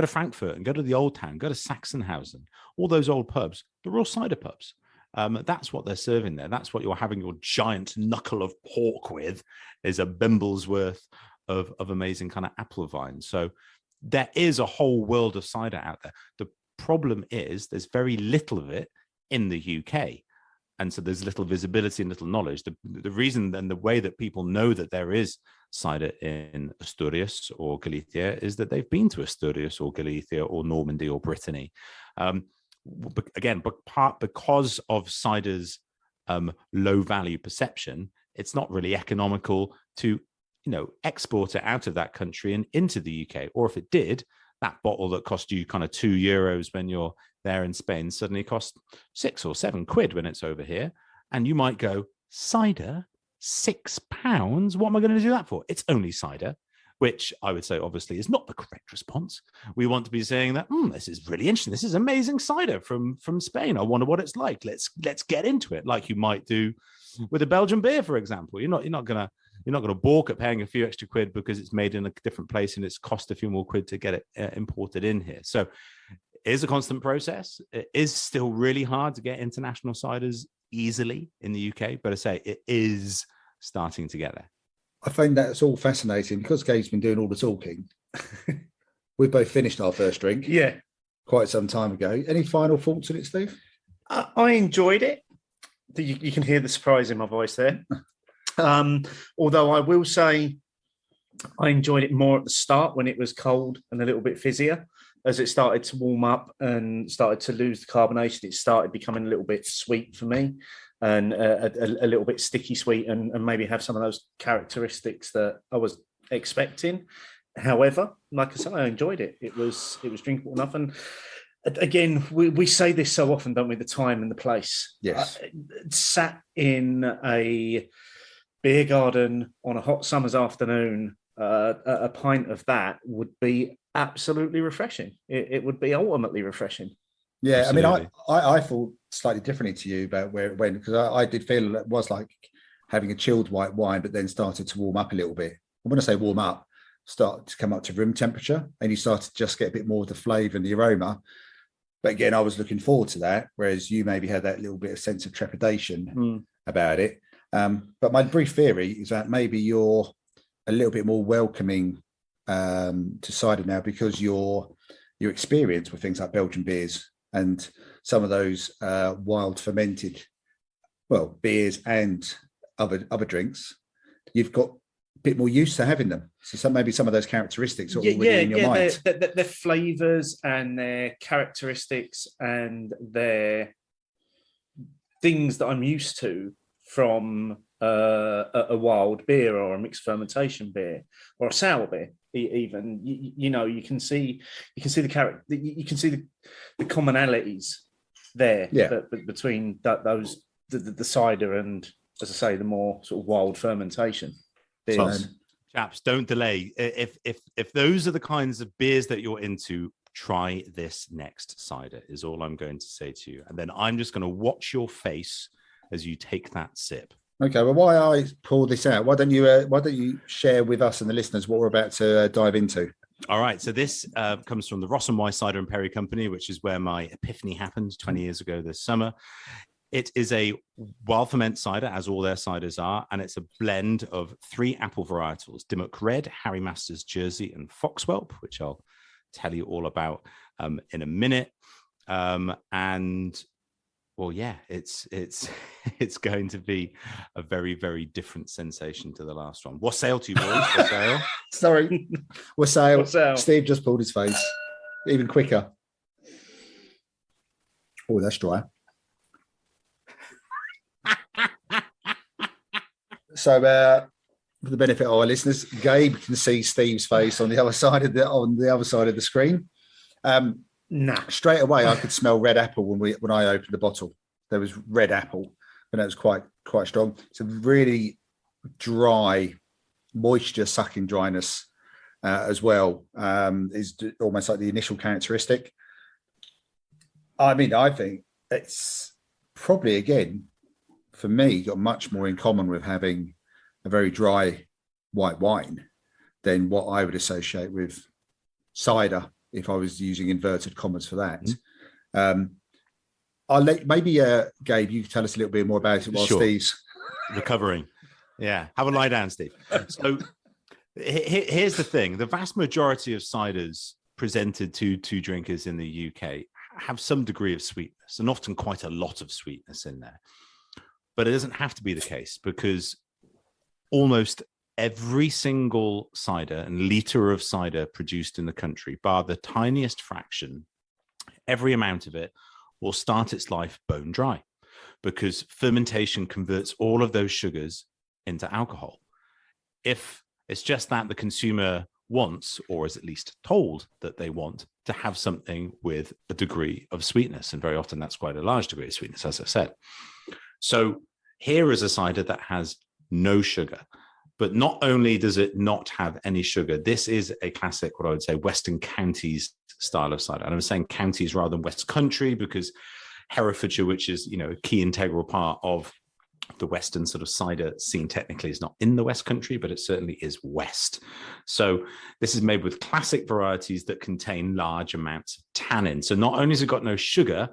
Frankfurt and go to the Old Town, go to Sachsenhausen, all those old pubs. They're all cider pubs. That's what they're serving there. That's what you're having your giant knuckle of pork with, is a bimble's worth of amazing kind of apple vines. So there is a whole world of cider out there. The problem is there's very little of it in the UK. And so there's little visibility and little knowledge. The reason and the way that people know that there is cider in Asturias or Galicia is that they've been to Asturias or Galicia or Normandy or Brittany. Again, because of cider's low value perception, it's not really economical to export it out of that country and into the UK. Or if it did, that bottle that cost you kind of €2 when you're there in Spain suddenly costs £6 or £7 when it's over here. And you might go, cider, £6? What am I going to do that for? It's only cider, which I would say obviously is not the correct response. We want to be saying that, this is really interesting. This is amazing cider from Spain. I wonder what it's like. Let's get into it, like you might do with a Belgian beer, for example. You're not going to balk at paying a few extra quid because it's made in a different place and it's cost a few more quid to get it imported in here. So it is a constant process. It is still really hard to get international ciders easily in the UK, but I say it is starting to get there. I find that's all fascinating because Gabe's been doing all the talking. We've both finished our first drink. Yeah. Quite some time ago. Any final thoughts on it, Steve? I enjoyed it. You can hear the surprise in my voice there. Although I will say I enjoyed it more at the start when it was cold and a little bit fizzier. As it started to warm up and started to lose the carbonation, it started becoming a little bit sweet for me and a little bit sticky sweet and maybe have some of those characteristics that I was expecting. However, like I say, I enjoyed it. It was drinkable enough. And again, we say this so often, don't we? The time and the place. Yes. Sat in a beer garden on a hot summer's afternoon, a pint of that would be absolutely refreshing. It would be ultimately refreshing. Yeah, Absolutely. I mean, I thought slightly differently to you about where it went, because I did feel it was like having a chilled white wine, but then started to warm up a little bit. And when I say warm up, start to come up to room temperature, and you start to just get a bit more of the flavour and the aroma. But again, I was looking forward to that, whereas you maybe had that little bit of sense of trepidation about it. But my brief theory is that maybe you're a little bit more welcoming to cider now, because your experience with things like Belgian beers and some of those wild fermented, beers and other drinks, you've got a bit more used to having them. So maybe some of those characteristics are already in your mind. Their flavours and their characteristics and their things that I'm used to from a wild beer or a mixed fermentation beer or a sour beer. Even you can see the character, you can see the commonalities there between those the cider and, as I say, the more sort of wild fermentation beers. Chaps, don't delay. If those are the kinds of beers that you're into, try this next cider, is all I'm going to say to you. And then I'm just going to watch your face as you take that sip. Okay, well, while I pull this out, why don't you share with us and the listeners what we're about to dive into? All right, so this comes from the Ross and Weiss Cider and Perry Company, which is where my epiphany happened 20 years ago this summer. It is a wild ferment cider, as all their ciders are, and it's a blend of 3 apple varietals: Dymock Red, Harry Masters Jersey, and Foxwelp, which I'll tell you all about in a minute. And well, yeah, it's going to be a very, very different sensation to the last one. Wassail to you, boys. Wassail. Sorry. Wassail. Wassail. Steve just pulled his face. Even quicker. Oh, that's dry. So, for the benefit of our listeners, Gabe can see Steve's face on the other side of the screen. Straight away, I could smell red apple when I opened the bottle. There was red apple, and it was quite strong. It's a really dry, moisture-sucking dryness as well. Is almost like the initial characteristic. I mean, I think it's probably, again, for me, got much more in common with having a very dry white wine than what I would associate with cider, if I was using inverted commas for that. I'll let Gabe, you can tell us a little bit more about it while Steve's recovering. Yeah, have a lie down, Steve. So here's the thing: the vast majority of ciders presented to drinkers in the UK have some degree of sweetness, and often quite a lot of sweetness in there. But it doesn't have to be the case, because almost every single cider and litre of cider produced in the country, bar the tiniest fraction, every amount of it will start its life bone dry, because fermentation converts all of those sugars into alcohol. If it's just that the consumer wants, or is at least told that they want, to have something with a degree of sweetness, and very often that's quite a large degree of sweetness, as I said. So here is a cider that has no sugar. But not only does it not have any sugar, this is a classic, what I would say, Western Counties style of cider. And I'm saying counties rather than West Country, because Herefordshire, which is, a key integral part of the Western sort of cider scene, technically is not in the West Country, but it certainly is West. So this is made with classic varieties that contain large amounts of tannin. So not only has it got no sugar,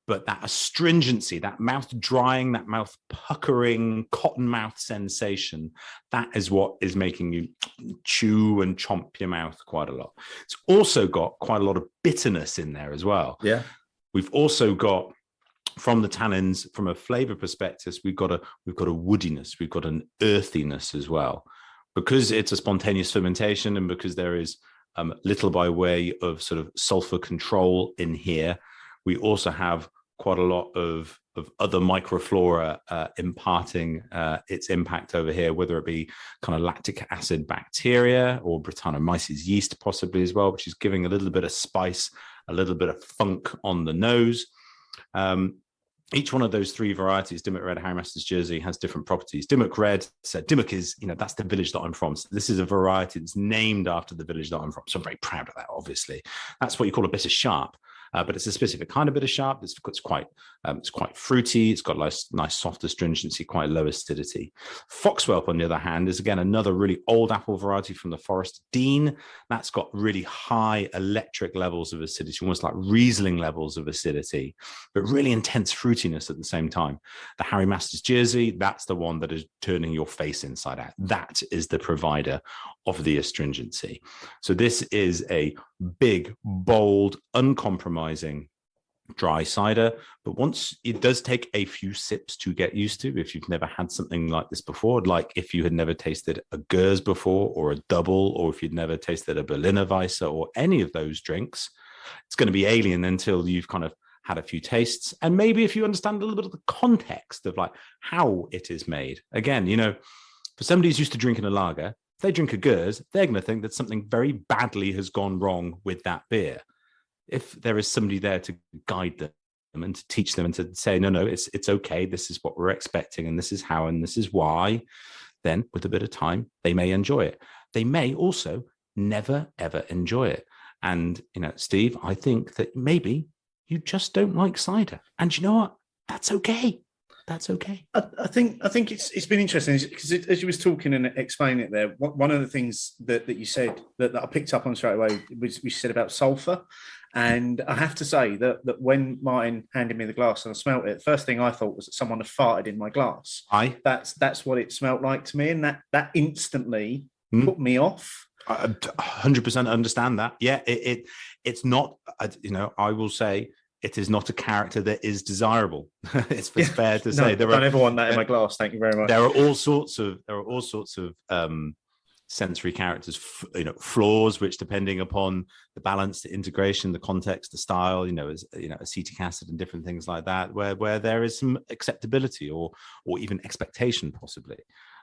but that astringency, that mouth drying, that mouth puckering, cotton mouth sensation, that is what is making you chew and chomp your mouth quite a lot. It's also got quite a lot of bitterness in there as well. Yeah. We've also got, from the tannins, from a flavor perspective, we've got a woodiness, we've got an earthiness as well. Because it's a spontaneous fermentation, and because there is little by way of sort of sulfur control in here, we also have quite a lot of other microflora imparting its impact over here, whether it be kind of lactic acid bacteria or Brettanomyces yeast possibly as well, which is giving a little bit of spice, a little bit of funk on the nose. Each one of those three varieties, Dymock Red, Harry Masters Jersey, has different properties. Dymock Red, so Dymock is, that's the village that I'm from. So this is a variety that's named after the village that I'm from. So I'm very proud of that, obviously. That's what you call a bitter sharp. But it's a specific kind of bitter sharp. It's quite fruity. It's got nice soft astringency, quite low acidity. Foxwelp, on the other hand, is again another really old apple variety from the Forest Dean. That's got really high electric levels of acidity, almost like Riesling levels of acidity, but really intense fruitiness at the same time. The Harry Masters Jersey, that's the one that is turning your face inside out. That is the provider of the astringency. So this is a big, bold, uncompromising dry cider, but once it does take a few sips to get used to, if you've never had something like this before, like if you had never tasted a Gers before, or a double, or if you'd never tasted a Berliner Weisse or any of those drinks, it's going to be alien until you've kind of had a few tastes, and maybe if you understand a little bit of the context of like how it is made. Again, for somebody who's used to drinking a lager, if they drink a Gers, they're going to think that something very badly has gone wrong with that beer. If there is somebody there to guide them and to teach them and to say, no, it's okay, this is what we're expecting, and this is how, and this is why, then with a bit of time, they may enjoy it. They may also never, ever enjoy it. And, Steve, I think that maybe you just don't like cider. And you know what? That's okay. That's okay. I think it's been interesting because as you was talking and explaining it there, one of the things that you said that I picked up on straight away was you said about sulfur. And I have to say that when Martin handed me the glass and I smelt it, the first thing I thought was that someone had farted in my glass. That's what it smelt like to me, and that instantly put me off. I 100% understand that. Yeah, it's not. I will say it is not a character that is desirable. It's fair to say. I never want that in my glass. Thank you very much. There are all sorts of sensory characters, flaws, which depending upon the balance, the integration, the context, the style, acetic acid and different things like that, where there is some acceptability or even expectation, possibly.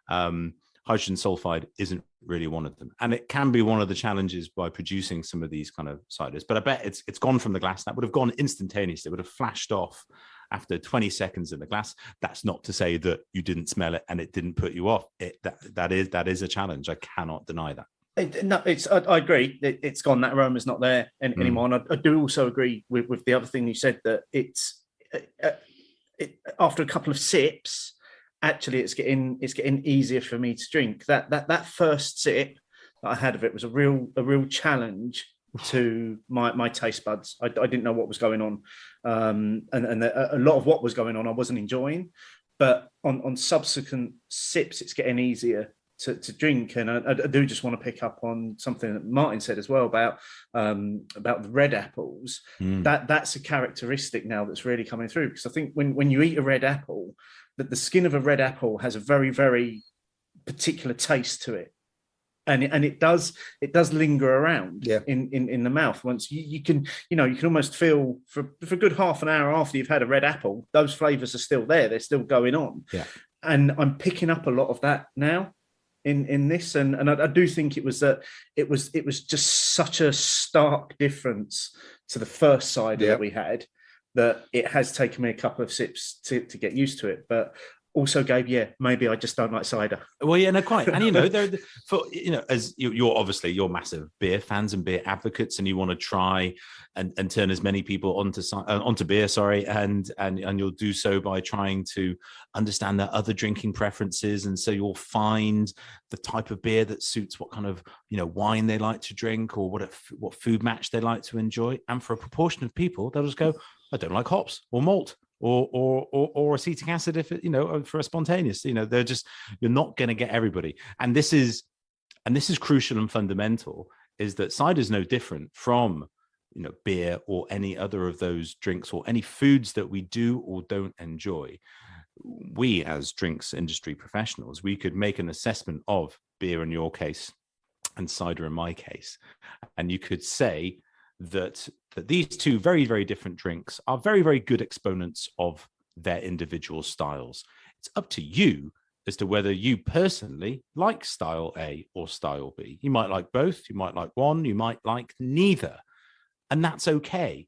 Hydrogen sulfide isn't really one of them, and it can be one of the challenges by producing some of these kind of ciders. But I bet it's gone from the glass. That would have gone instantaneously. It would have flashed off after 20 seconds in the glass. That's not to say that you didn't smell it and it didn't put you off. That is a challenge. I cannot deny that. I agree. It's gone. That aroma's not there anymore. And I do also agree with the other thing you said, that it's after a couple of sips, actually it's getting easier for me to drink. That first sip that I had of it was a real challenge to my taste buds. I didn't know what was going on, and a lot of what was going on I wasn't enjoying. But on subsequent sips, it's getting easier to drink. And I do just want to pick up on something that Martin said as well about the red apples. That's a characteristic now that's really coming through, because I think when you eat a red apple, that the skin of a red apple has a very, very particular taste to it. And it does linger around in the mouth. Once you can almost feel for a good half an hour after you've had a red apple, those flavors are still there. They're still going on. Yeah. And I'm picking up a lot of that now in this. And I do think it was just such a stark difference to the first cider that we had, that it has taken me a couple of sips to get used to it. But also, Gabe, maybe I just don't like cider. Well, yeah, no, quite. And as you're massive beer fans and beer advocates, and you want to try and turn as many people onto beer, and you'll do so by trying to understand their other drinking preferences, and so you'll find the type of beer that suits what kind of wine they like to drink, or what food match they like to enjoy. And for a proportion of people, they'll just go, I don't like hops or malt or acetic acid if it, for a spontaneous, they're just, you're not going to get everybody. And this is crucial and fundamental, is that cider is no different from beer or any other of those drinks or any foods that we do or don't enjoy. We, as drinks industry professionals, we could make an assessment of beer in your case and cider in my case, and you could say that these two very, very different drinks are very, very good exponents of their individual styles. It's up to you as to whether you personally like style A or style B. You might like both, you might like one, you might like neither, and that's okay.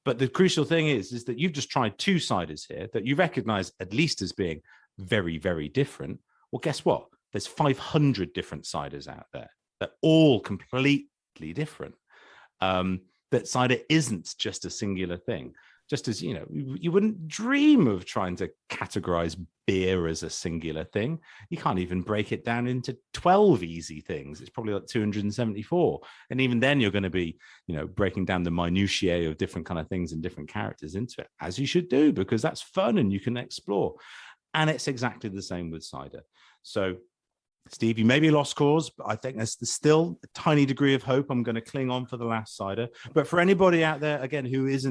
But the crucial thing is that you've just tried two ciders here that you recognize at least as being very, very different. Well, guess what? There's 500 different ciders out there that are all completely different. That cider isn't just a singular thing. Just as, you know, you wouldn't dream of trying to categorize beer as a singular thing. You can't even break it down into 12 easy things. It's probably like 274. And even then you're going to be, you know, breaking down the minutiae of different kind of things and different characters into it, as you should do, because that's fun and you can explore. And it's exactly the same with cider. So, Steve, you may be lost cause, but I think there's still a tiny degree of hope. I'm going to cling on for the last cider. But for anybody out there, again, who's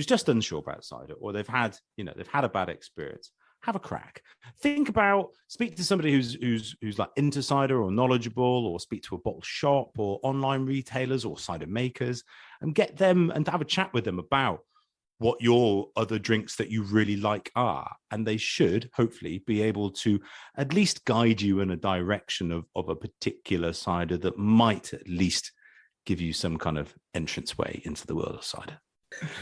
just unsure about cider, or they've had a bad experience, have a crack. Speak to somebody who's like into cider or knowledgeable, or speak to a bottle shop or online retailers or cider makers, and get them and have a chat with them about what your other drinks that you really like are. And they should hopefully be able to at least guide you in a direction of a particular cider that might at least give you some kind of entranceway into the world of cider.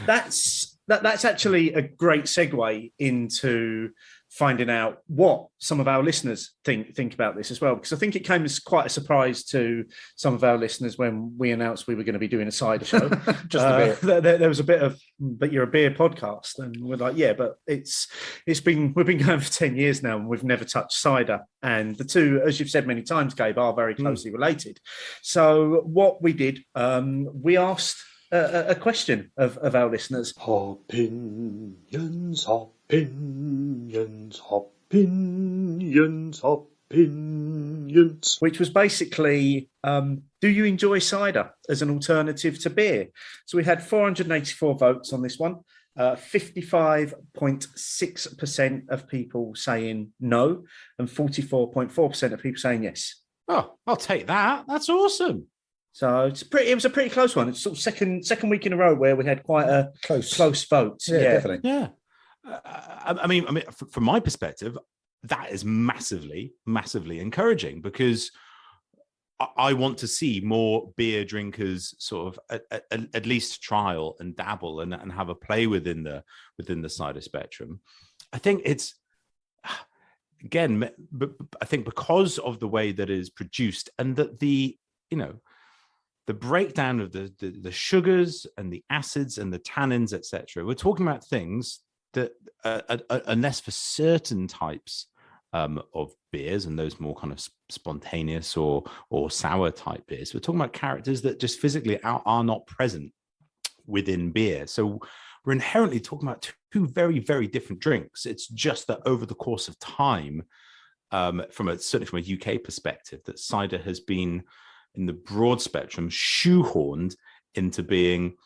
That's actually a great segue into finding out what some of our listeners think about this as well, because I think it came as quite a surprise to some of our listeners when we announced we were going to be doing a cider show. Just a bit. There was a bit of, but you're a beer podcast, and we're like, yeah, but we've been going for 10 years now, and we've never touched cider. And the two, as you've said many times, Gabe, are very closely related. So what we did, we asked a question of our listeners. Opinions, opinions, opinions, opinions. Which was basically, do you enjoy cider as an alternative to beer? So we had 484 votes on this one. 55.6% of people saying no, and 44.4% of people saying yes. Oh, I'll take that. That's awesome. So it was a pretty close one. It's sort of second week in a row where we had quite a close vote. Yeah, definitely. Yeah. I mean, from my perspective, that is massively, massively encouraging, because I want to see more beer drinkers sort of at least trial and dabble and have a play within the cider spectrum. I think it's, again, I think because of the way that it is produced, and that the breakdown of the sugars and the acids and the tannins, etc. We're talking about things that unless for certain types of beers and those more kind of spontaneous or sour type beers, we're talking about characters that just physically are not present within beer. So we're inherently talking about two very, very different drinks. It's just that over the course of time, certainly from a UK perspective, that cider has been, in the broad spectrum, shoehorned into being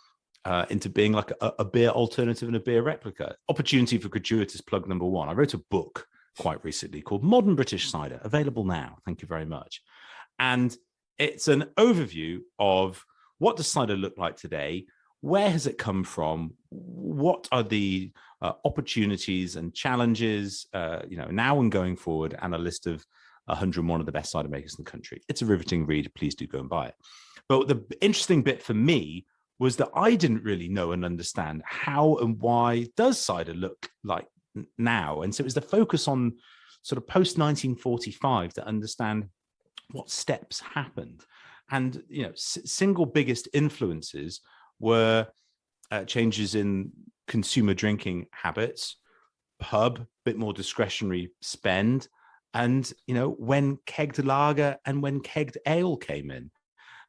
like a beer alternative and a beer replica. Opportunity for gratuitous plug number one. I wrote a book quite recently called Modern British Cider, available now. Thank you very much. And it's an overview of what does cider look like today? Where has it come from? What are the opportunities and challenges, now and going forward, and a list of 101 of the best cider makers in the country. It's a riveting read. Please do go and buy it. But the interesting bit for me was that I didn't really know and understand how and why does cider look like now. And so it was the focus on sort of post 1945 to understand what steps happened. And, single biggest influences were changes in consumer drinking habits, pub, bit more discretionary spend, and, when kegged lager and when kegged ale came in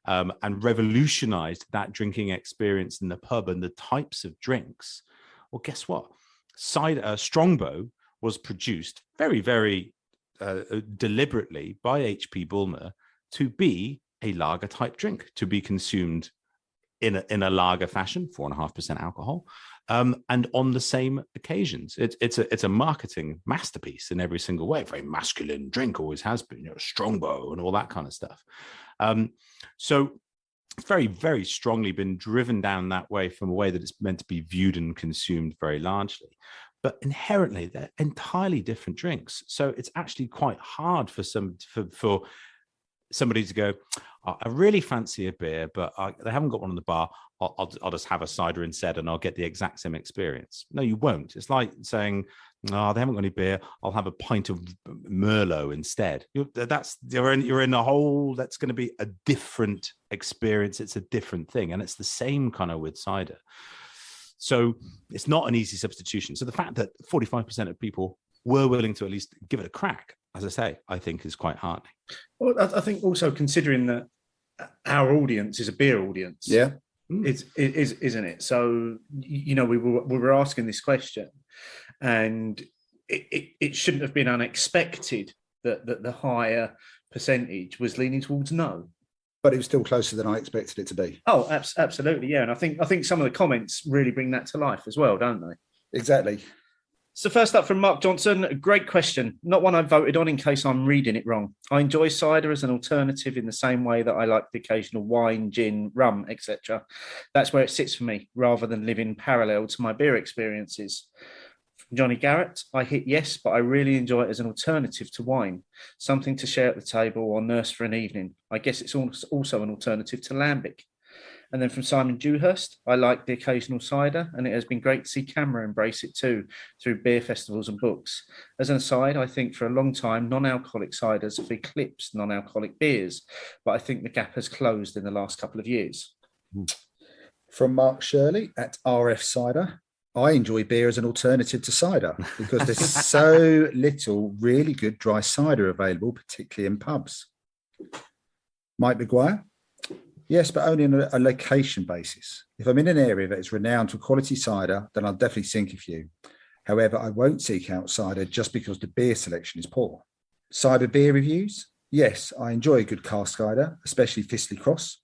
and revolutionized that drinking experience in the pub and the types of drinks, well, guess what? Strongbow was produced very, very deliberately by H.P. Bulmer to be a lager type drink, to be consumed in a lager fashion, 4.5% alcohol, and on the same occasions. It's a marketing masterpiece in every single way. Very masculine drink, always has been, Strongbow and all that kind of stuff. So it's very, very strongly been driven down that way, from a way that it's meant to be viewed and consumed very largely. but inherently they're entirely different drinks. So it's actually quite hard for somebody to go, "Oh, I really fancy a beer, but they haven't got one in the bar. I'll just have a cider instead and I'll get the exact same experience." No, you won't. It's like saying, "Oh, they haven't got any beer. I'll have a pint of Merlot instead." You're in a whole, that's going to be a different experience. It's a different thing. And it's the same kind of with cider. So it's not an easy substitution. So the fact that 45% of people were willing to at least give it a crack, as I say, I think is quite heartening. Well, I think also considering that our audience is a beer audience. Yeah. Isn't it? So, we were asking this question, and it shouldn't have been unexpected that the higher percentage was leaning towards no. But it was still closer than I expected it to be. Oh, absolutely, yeah. And I think some of the comments really bring that to life as well, don't they? Exactly. So first up from Mark Johnson, a great question. Not one I voted on in case I'm reading it wrong. I enjoy cider as an alternative in the same way that I like the occasional wine, gin, rum, etc. That's where it sits for me, rather than living parallel to my beer experiences. From Johnny Garrett, I hit yes, but I really enjoy it as an alternative to wine, something to share at the table or nurse for an evening. I guess it's also an alternative to lambic. And then from Simon Dewhurst, I like the occasional cider, and it has been great to see CAMRA embrace it too, through beer festivals and books. As an aside, I think for a long time, non-alcoholic ciders have eclipsed non-alcoholic beers, but I think the gap has closed in the last couple of years. From Mark Shirley at RF Cider, I enjoy beer as an alternative to cider because there's so little really good dry cider available, particularly in pubs. Mike McGuire, yes, but only on a location basis. If I'm in an area that is renowned for quality cider, then I'll definitely think of you. However, I won't seek out cider just because the beer selection is poor. Cider beer reviews? Yes, I enjoy a good cask cider, especially Fistley Cross.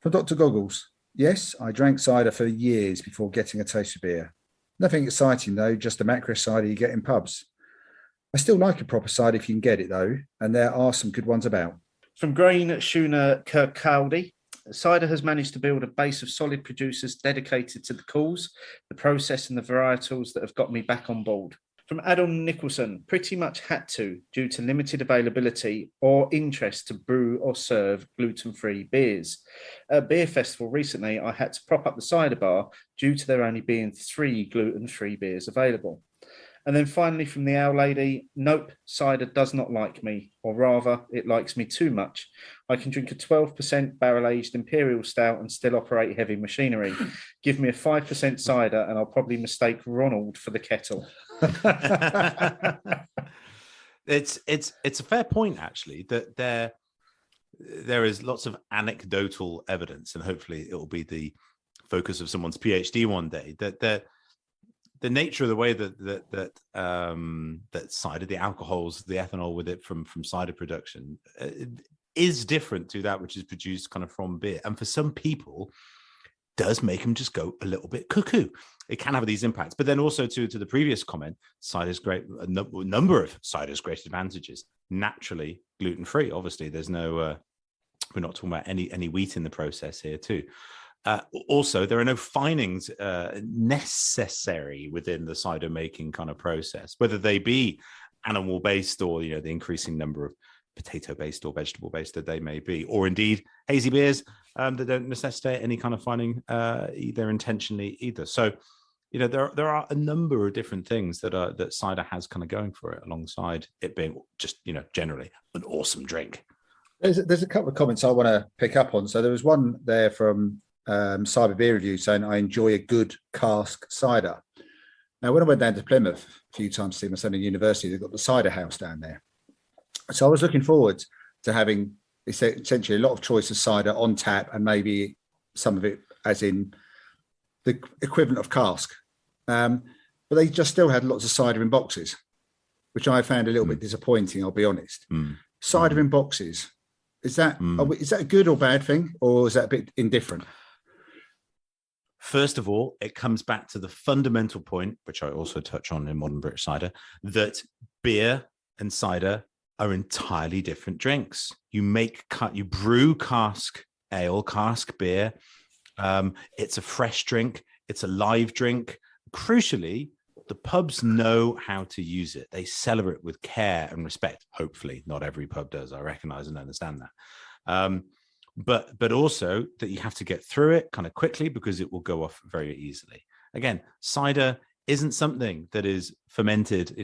From Dr. Goggles, yes, I drank cider for years before getting a taste of beer. Nothing exciting though, just the macro cider you get in pubs. I still like a proper cider if you can get it though, and there are some good ones about. From Grain Shuna Kirkcaldy, cider has managed to build a base of solid producers dedicated to the cause, the process and the varietals that have got me back on board. From Adam Nicholson, pretty much had to due to limited availability or interest to brew or serve gluten-free beers. At a beer festival recently, I had to prop up the cider bar due to there only being 3 gluten-free beers available. And then finally from the Owl Lady, nope, cider does not like me, or rather, it likes me too much. I can drink a 12% barrel-aged imperial stout and still operate heavy machinery. Give me a 5% cider and I'll probably mistake Ronald for the kettle. It's a fair point, actually, that there is lots of anecdotal evidence, and hopefully it will be the focus of someone's PhD one day, that the nature of the way that cider, the alcohols, the ethanol with it from cider production is different to that which is produced kind of from beer. And for some people, does make them just go a little bit cuckoo. It can have these impacts. But then also to the previous comment, cider's great, a number of cider's great advantages. Naturally gluten-free, obviously. There's no, we're not talking about any wheat in the process here too. Also, there are no finings necessary within the cider making kind of process, whether they be animal-based or, the increasing number of potato-based or vegetable-based that they may be, or indeed hazy beers that don't necessitate any kind of fining either intentionally either. So, there are a number of different things that cider has kind of going for it, alongside it being just, generally an awesome drink. There's a couple of comments I want to pick up on. So there was one there from Cyber Beer Review saying, I enjoy a good cask cider. Now, when I went down to Plymouth a few times to see my son in university, they've got the cider house down there. So I was looking forward to having essentially a lot of choice of cider on tap, and maybe some of it as in the equivalent of cask. But they just still had lots of cider in boxes, which I found a little bit disappointing, I'll be honest. Cider in boxes, is that a good or bad thing, or is that a bit indifferent? First of all, it comes back to the fundamental point, which I also touch on in Modern British Cider, that beer and cider are entirely different drinks. You brew cask ale, cask beer. It's a fresh drink. It's a live drink. crucially, the pubs know how to use it. They celebrate with care and respect. Hopefully, not every pub does. I recognize and understand that. But also that you have to get through it kind of quickly because it will go off very easily. Again, cider isn't something that is fermented,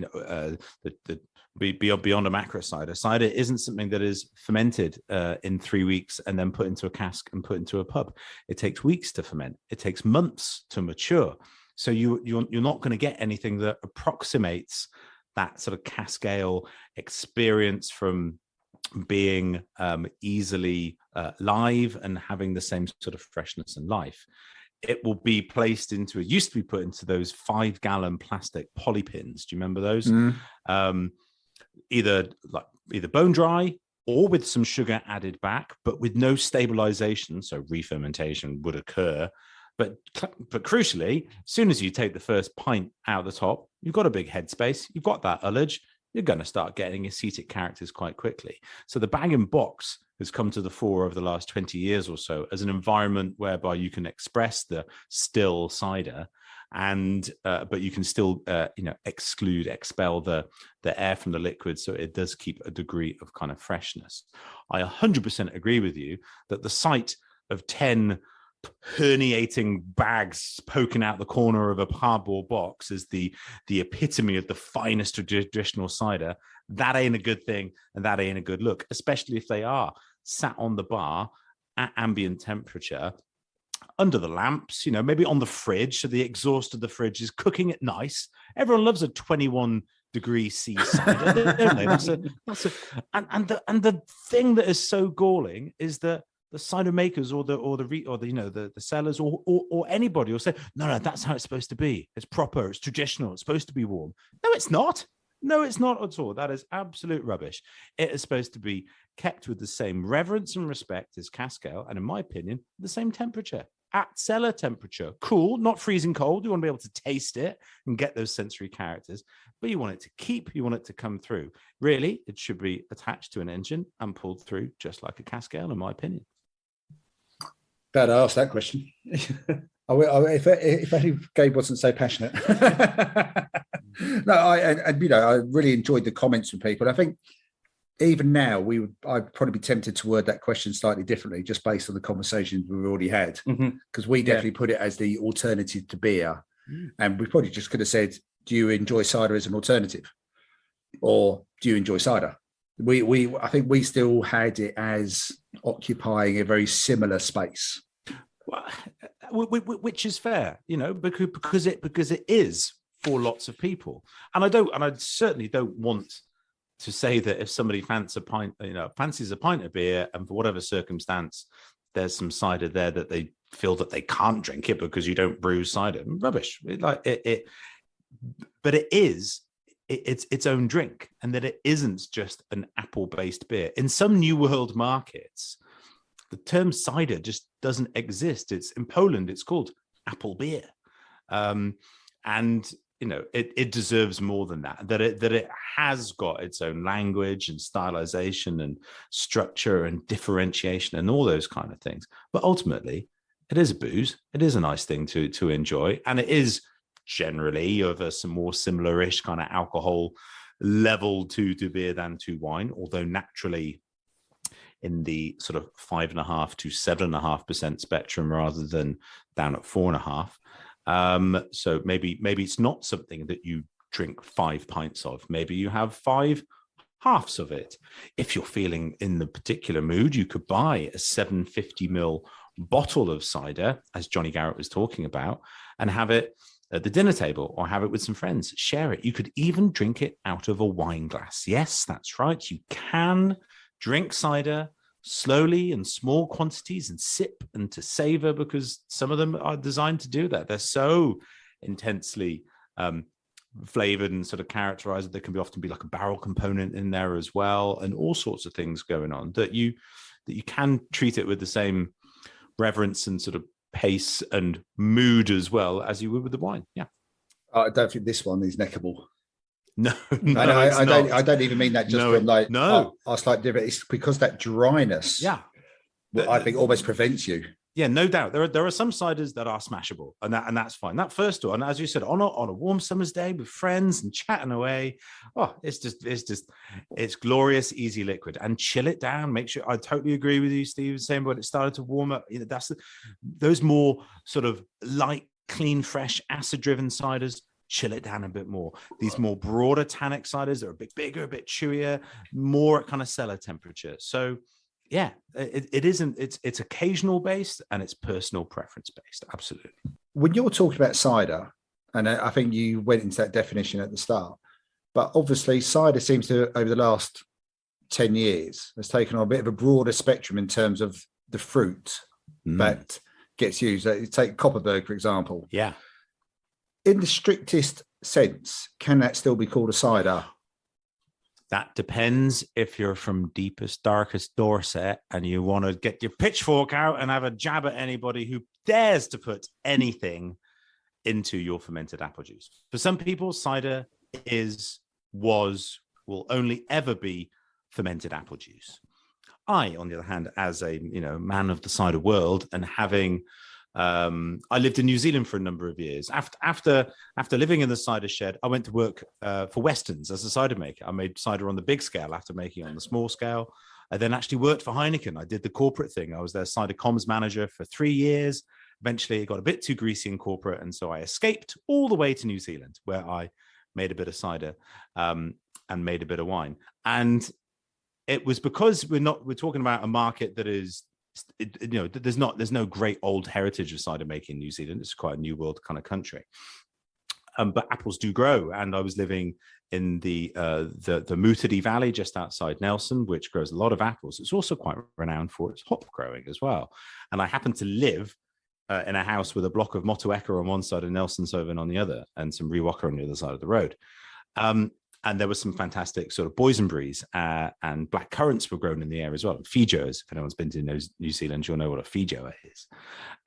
beyond a macro cider. Cider isn't something that is fermented in 3 weeks and then put into a cask and put into a pub. It takes weeks to ferment. It takes months to mature. So you're not going to get anything that approximates that sort of cask ale experience from being easily live and having the same sort of freshness and life. It will be placed into, it used to be put into those 5-gallon plastic polypins. Do you remember those? Either bone dry or with some sugar added back, but with no stabilization. So re-fermentation would occur. But crucially, as soon as you take the first pint out the top, you've got a big headspace. You've got that ullage. You're going to start getting acetic characters quite quickly. So the bag and box has come to the fore over the last 20 years or so as an environment whereby you can express the still cider, and but you can still expel the air from the liquid, so it does keep a degree of kind of freshness. I 100% agree with you that the sight of 10 herniating bags poking out the corner of a cardboard box is the epitome of the finest traditional cider. That ain't a good thing, and that ain't a good look, especially if they are sat on the bar at ambient temperature under the lamps, maybe on the fridge, so the exhaust of the fridge is cooking it nice. Everyone loves a 21-degree C cider, don't they? And the thing that is so galling is that the cider makers or the sellers or anybody will say, no, that's how it's supposed to be. It's proper, it's traditional, it's supposed to be warm. No, it's not. No, it's not at all. That is absolute rubbish. It is supposed to be kept with the same reverence and respect as cask ale, and in my opinion, the same temperature, at cellar temperature. Cool, not freezing cold. You want to be able to taste it and get those sensory characters, but you want it to keep, you want it to come through. Really, it should be attached to an engine and pulled through just like a cask ale, in my opinion. Better ask that question. If only Gabe wasn't so passionate. No, I really enjoyed the comments from people. I think even now I'd probably be tempted to word that question slightly differently, just based on the conversations we've already had, because we definitely put it as the alternative to beer, and we probably just could have said, "Do you enjoy cider as an alternative, or do you enjoy cider?" I think we still had it as occupying a very similar space. Well, which is fair, because it is for lots of people, and I certainly don't want to say that if somebody fancies a pint of beer, and for whatever circumstance there's some cider there that they feel that they can't drink it because you don't brew cider. Rubbish. But it is its own drink, and that it isn't just an apple-based beer. In some New World markets, the term cider just doesn't exist. It's in Poland, it's called apple beer. And it deserves more than that. That it has got its own language and stylization and structure and differentiation and all those kind of things. But ultimately, it is a booze. It is a nice thing to enjoy, and it is generally of a some more similar-ish kind of alcohol level to beer than to wine, although naturally in the sort of 5.5% to 7.5% spectrum rather than down at 4.5%. So maybe it's not something that you drink 5 pints of. Maybe you have 5 halves of it. If you're feeling in the particular mood, you could buy a 750ml bottle of cider, as Johnny Garrett was talking about, and have it at the dinner table or have it with some friends. Share it. You could even drink it out of a wine glass. Yes, that's right. You can drink cider slowly in small quantities and sip and to savor, because some of them are designed to do that. They're so intensely flavored and sort of characterized. There can often be like a barrel component in there as well, and all sorts of things going on that you can treat it with the same reverence and sort of pace and mood as well as you would with the wine. Yeah. I don't think this one is neckable. No, I don't even mean that just from like no. Our slight different. It's because that dryness, yeah, I think almost prevents you. Yeah, no doubt. There are some ciders that are smashable, and that's fine. That first one, as you said, on a warm summer's day with friends and chatting away, it's glorious, easy liquid. And chill it down. Make sure. I totally agree with you, Steve, saying when it started to warm up. Those more sort of light, clean, fresh, acid-driven ciders. Chill it down a bit more. These more broader tannic ciders are a bit bigger, a bit chewier, more at kind of cellar temperature. So. Yeah, it's occasional based and it's personal preference based. Absolutely. When you're talking about cider, and I think you went into that definition at the start, but obviously cider seems to, over the last 10 years, has taken on a bit of a broader spectrum in terms of the fruit that gets used. Take Copperberg, for example. Yeah. In the strictest sense, can that still be called a cider? That depends if you're from deepest, darkest Dorset and you want to get your pitchfork out and have a jab at anybody who dares to put anything into your fermented apple juice. For some people, cider will only ever be fermented apple juice. I, on the other hand, as a man of the cider world and having I lived in New Zealand for a number of years. After living in the cider shed, I went to work for Weston's as a cider maker. I made cider on the big scale after making it on the small scale. I then actually worked for Heineken. I did the corporate thing. I was their cider comms manager for 3 years. Eventually, it got a bit too greasy in corporate, and so I escaped all the way to New Zealand, where I made a bit of cider and made a bit of wine. And it was because we're talking about a market that is. There's no great old heritage of cider making in New Zealand. It's quite a new world kind of country, but apples do grow. And I was living in the Mutidi Valley just outside Nelson, which grows a lot of apples. It's also quite renowned for its hop growing as well. And I happened to live in a house with a block of Motueka on one side and Nelsonsoven on the other, and some Rewaka on the other side of the road. And there was some fantastic sort of boysenberries and black currants were grown in the air as well. Feijoas, if anyone's been to New Zealand, you'll know what a feijoa is.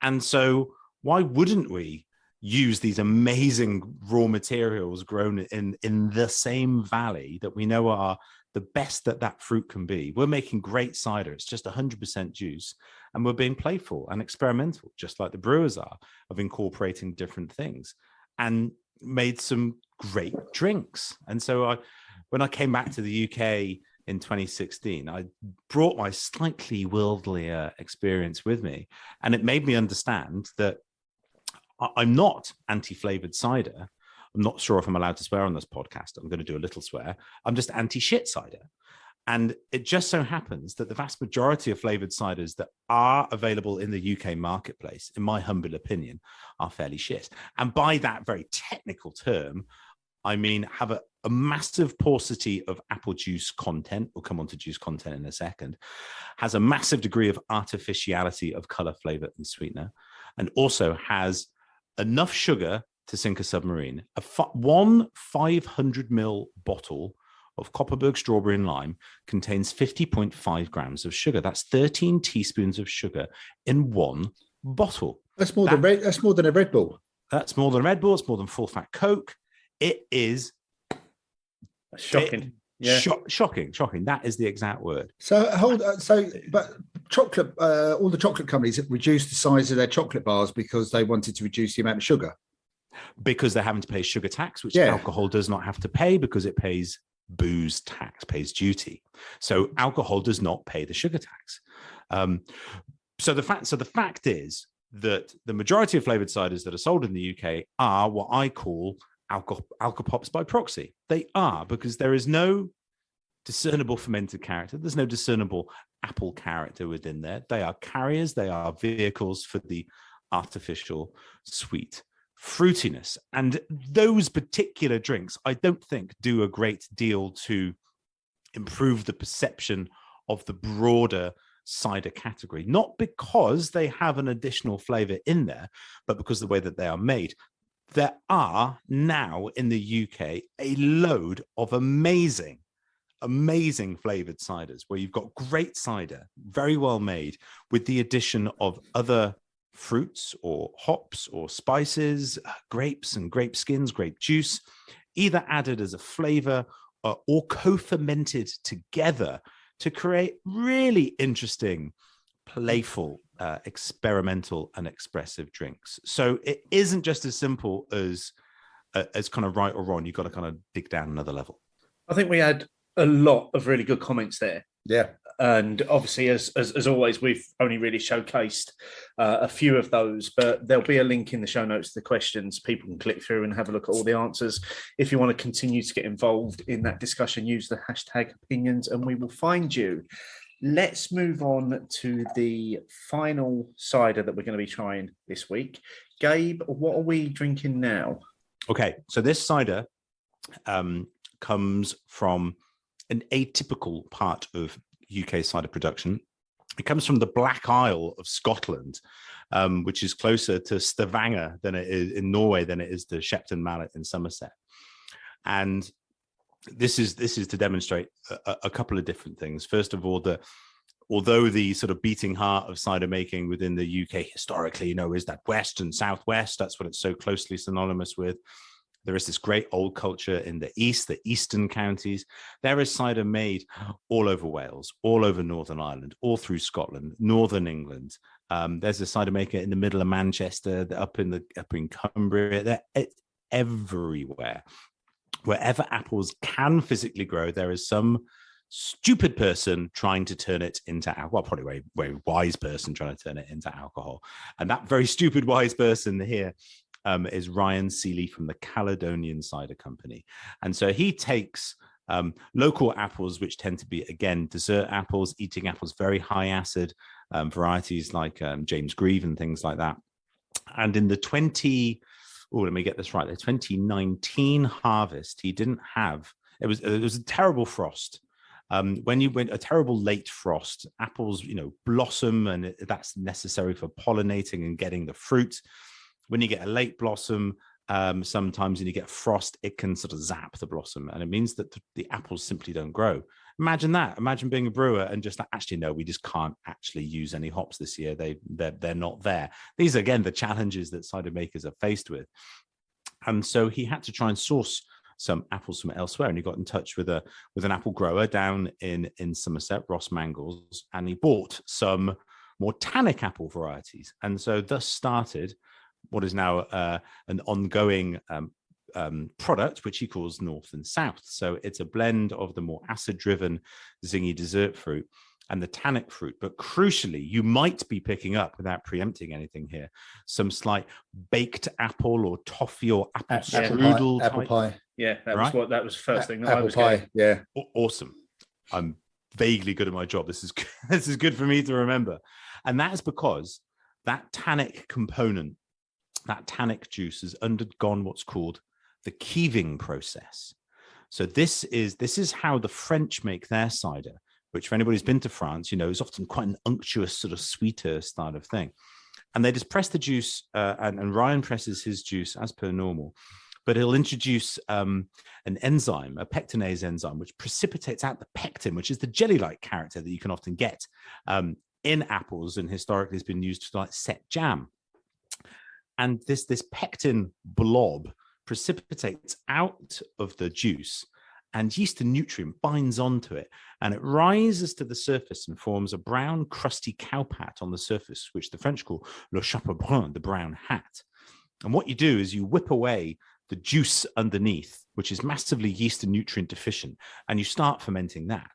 And so why wouldn't we use these amazing raw materials grown in the same valley that we know are the best that fruit can be? We're making great cider. It's just 100% juice. And we're being playful and experimental, just like the brewers are, of incorporating different things. And made some great drinks. And so when I came back to the UK in 2016, I brought my slightly worldlier experience with me, and it made me understand that I'm not anti-flavored cider. I'm not sure if I'm allowed to swear on this podcast. I'm going to do a little swear. I'm just anti-shit cider. And it just so happens that the vast majority of flavored ciders that are available in the UK marketplace, in my humble opinion, are fairly shit. And by that very technical term, I mean have a massive paucity of apple juice content. We'll come on to juice content in a second. Has a massive degree of artificiality of color, flavor, and sweetener, and also has enough sugar to sink a submarine. One 500 ml bottle of Copperberg strawberry and lime contains 50.5 grams of sugar. That's 13 teaspoons of sugar in one bottle. That's more than a Red Bull. That's more than Red Bull. It's more than full fat Coke. It is shocking. Shocking. That is the exact word. So but chocolate, all the chocolate companies have reduced the size of their chocolate bars because they wanted to reduce the amount of sugar. Because they're having to pay sugar tax, which alcohol does not have to pay because it pays booze tax, pays duty. So alcohol does not pay the sugar tax. So the fact is that the majority of flavored ciders that are sold in the UK are what I call alcopops by proxy. They are, because there is no discernible fermented character. There's no discernible apple character within there. They are carriers. They are vehicles for the artificial sweet fruitiness. And those particular drinks, I don't think, do a great deal to improve the perception of the broader cider category, not because they have an additional flavor in there, but because of the way that they are made. There are now in the UK a load of amazing flavored ciders where you've got great cider, very well made, with the addition of other fruits or hops or spices, grapes and grape skins, grape juice, either added as a flavor or co-fermented together to create really interesting, playful experimental and expressive drinks. So it isn't just as simple as kind of right or wrong. You've got to kind of dig down another level. I think we had a lot of really good comments there. Yeah. And obviously, as always, we've only really showcased a few of those, but there'll be a link in the show notes to the questions. People can click through and have a look at all the answers. If you want to continue to get involved in that discussion, use the hashtag opinions and we will find you. Let's move on to the final cider that we're going to be trying this week. Gabe, what are we drinking now? Okay, so this cider comes from an atypical part of UK cider production. It comes from the Black Isle of Scotland, which is closer to Stavanger than it is in Norway than it is to Shepton Mallet in Somerset. And this is to demonstrate a couple of different things. First of all, although the sort of beating heart of cider making within the UK historically, is that West and Southwest. That's what it's so closely synonymous with. There is this great old culture in the East, the eastern counties. There is cider made all over Wales, all over Northern Ireland, all through Scotland, Northern England. There's a cider maker in the middle of Manchester, up in Cumbria. They're everywhere. Wherever apples can physically grow, there is some stupid person trying to turn it into alcohol. Well, probably very wise person trying to turn it into alcohol. And that very stupid wise person here is Ryan Seeley from the Caledonian Cider Company. And so he takes local apples, which tend to be, again, dessert apples, eating apples, very high acid varieties like James Grieve and things like that. And in the 2019 harvest, he didn't have, it was a terrible frost. When you went a terrible late frost, apples, blossom, and that's necessary for pollinating and getting the fruit. When you get a late blossom, sometimes when you get frost, it can sort of zap the blossom, and it means that the apples simply don't grow. Imagine that. Imagine being a brewer and just like, actually, no, we just can't actually use any hops this year. They're not there. These are, again, the challenges that cider makers are faced with. And so he had to try and source some apples from elsewhere, and he got in touch with an apple grower down in Somerset, Ross Mangles, and he bought some more tannic apple varieties. And so thus started what is now an ongoing product, which he calls North and South. So it's a blend of the more acid-driven, zingy dessert fruit and the tannic fruit. But crucially, you might be picking up, without preempting anything here, some slight baked apple or toffee or apple strudel apple pie. Yeah, that was the first thing that apple I was pie. getting. Yeah, awesome. I'm vaguely good at my job. This is good for me to remember, and that is because that tannic component, that tannic juice, has undergone what's called the keeving process. So this is how the French make their cider, which, for anybody who's been to France, is often quite an unctuous, sort of sweeter style of thing. And they just press the juice, and Ryan presses his juice as per normal, but he'll introduce an enzyme, a pectinase enzyme, which precipitates out the pectin, which is the jelly-like character that you can often get in apples, and historically has been used to set jam. And this pectin blob precipitates out of the juice, and yeast and nutrient binds onto it, and it rises to the surface and forms a brown, crusty cowpat on the surface, which the French call le chapeau brun, the brown hat. And what you do is you whip away the juice underneath, which is massively yeast and nutrient deficient, and you start fermenting that.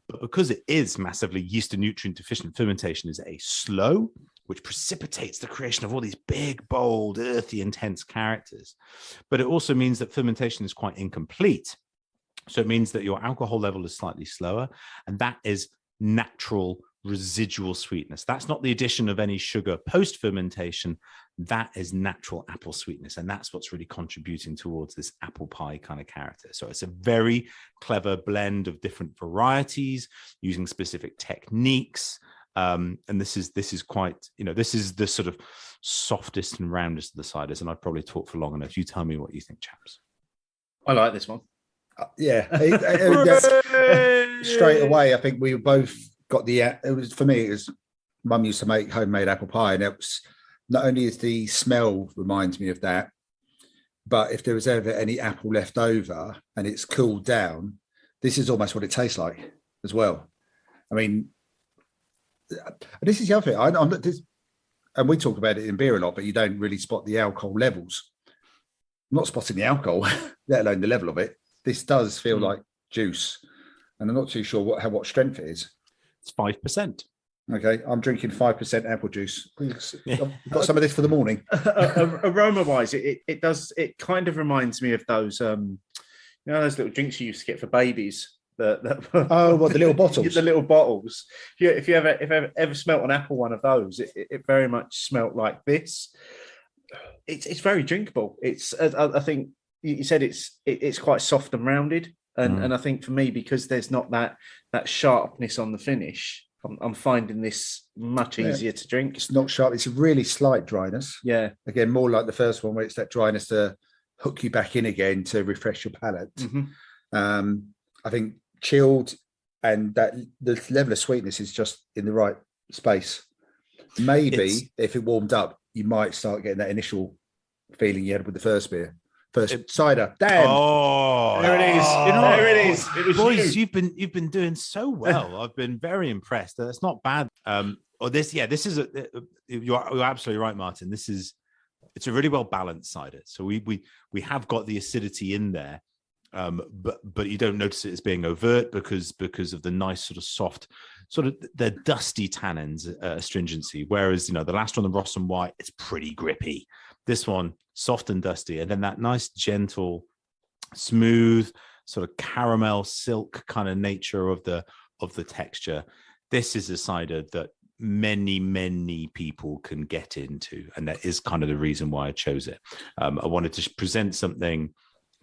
But because it is massively yeast and nutrient deficient, fermentation is slow, which precipitates the creation of all these big, bold, earthy, intense characters. But it also means that fermentation is quite incomplete. So it means that your alcohol level is slightly slower, and that is natural residual sweetness. That's not the addition of any sugar post-fermentation. That is natural apple sweetness, and that's what's really contributing towards this apple pie kind of character. So it's a very clever blend of different varieties using specific techniques. And this is quite, this is the sort of softest and roundest of the ciders, and I've probably talked for long enough. You tell me what you think, chaps. I like this one. Yeah. Straight away, I think we both got it was, for me, it was, Mum used to make homemade apple pie, and it was, not only is the smell reminds me of that, but if there was ever any apple left over and it's cooled down, this is almost what it tastes like as well. I mean, this is the other thing. I'm not this, and we talk about it in beer a lot, but you don't really spot the alcohol levels. I'm not spotting the alcohol, let alone the level of it. This does feel like juice, and I'm not too sure what strength it is. It's 5%. Okay, I'm drinking 5% apple juice. I've got some of this for the morning. Aroma-wise, it does. It kind of reminds me of those, those little drinks you used to get for babies. The little bottles? The little bottles. If you ever smelt an apple one of those, it very much smelt like this. It's very drinkable. It's I think you said it's quite soft and rounded, and I think for me, because there's not that sharpness on the finish, I'm finding this much easier to drink. It's not sharp. It's a really slight dryness. Yeah. Again, more like the first one, where it's that dryness to hook you back in again to refresh your palate. Mm-hmm. I think chilled and that the level of sweetness is just in the right space. Maybe if it warmed up, you might start getting that initial feeling you had with the first beer. Cider. Damn. Oh, there it is. There it is. It was boys, you. you've been doing so well. I've been very impressed. That's not bad. This is you're absolutely right, Martin. It's a really well balanced cider. So we have got the acidity in there, but you don't notice it as being overt because of the nice sort of soft, sort of the dusty tannins astringency. Whereas the last one, the Ross and White, it's pretty grippy. This one, soft and dusty, and then that nice, gentle, smooth, sort of caramel silk kind of nature of the texture. This is a cider that many people can get into, and that is kind of the reason why I chose it. I wanted to present something,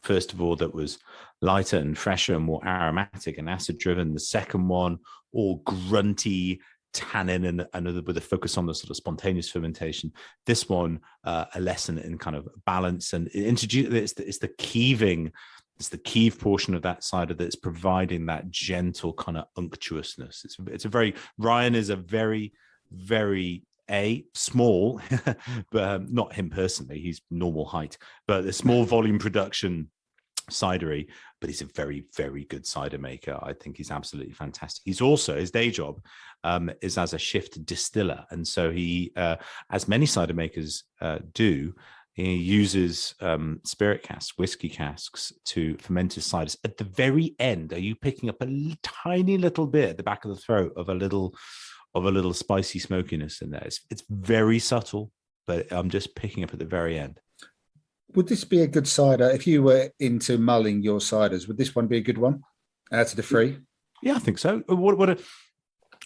first of all, that was lighter and fresher and more aromatic and acid driven. The second one, all grunty, tannin and with a focus on the sort of spontaneous fermentation. This one, a lesson in kind of balance, and it's the keeving. It's the keeve portion of that cider that's providing that gentle kind of unctuousness. Ryan is a very, very small, but not him personally. He's normal height, but a small volume production cidery, but he's a very, very good cider maker. I think he's absolutely fantastic. He's also, his day job is as a shift distiller. And so he, as many cider makers do, he uses spirit casks, whiskey casks to ferment his ciders. At the very end, are you picking up a tiny little bit at the back of the throat of a little spicy smokiness in there? It's very subtle, but I'm just picking up at the very end. Would this be a good cider if you were into mulling your ciders? Would this one be a good one out of the three? Yeah, I think so.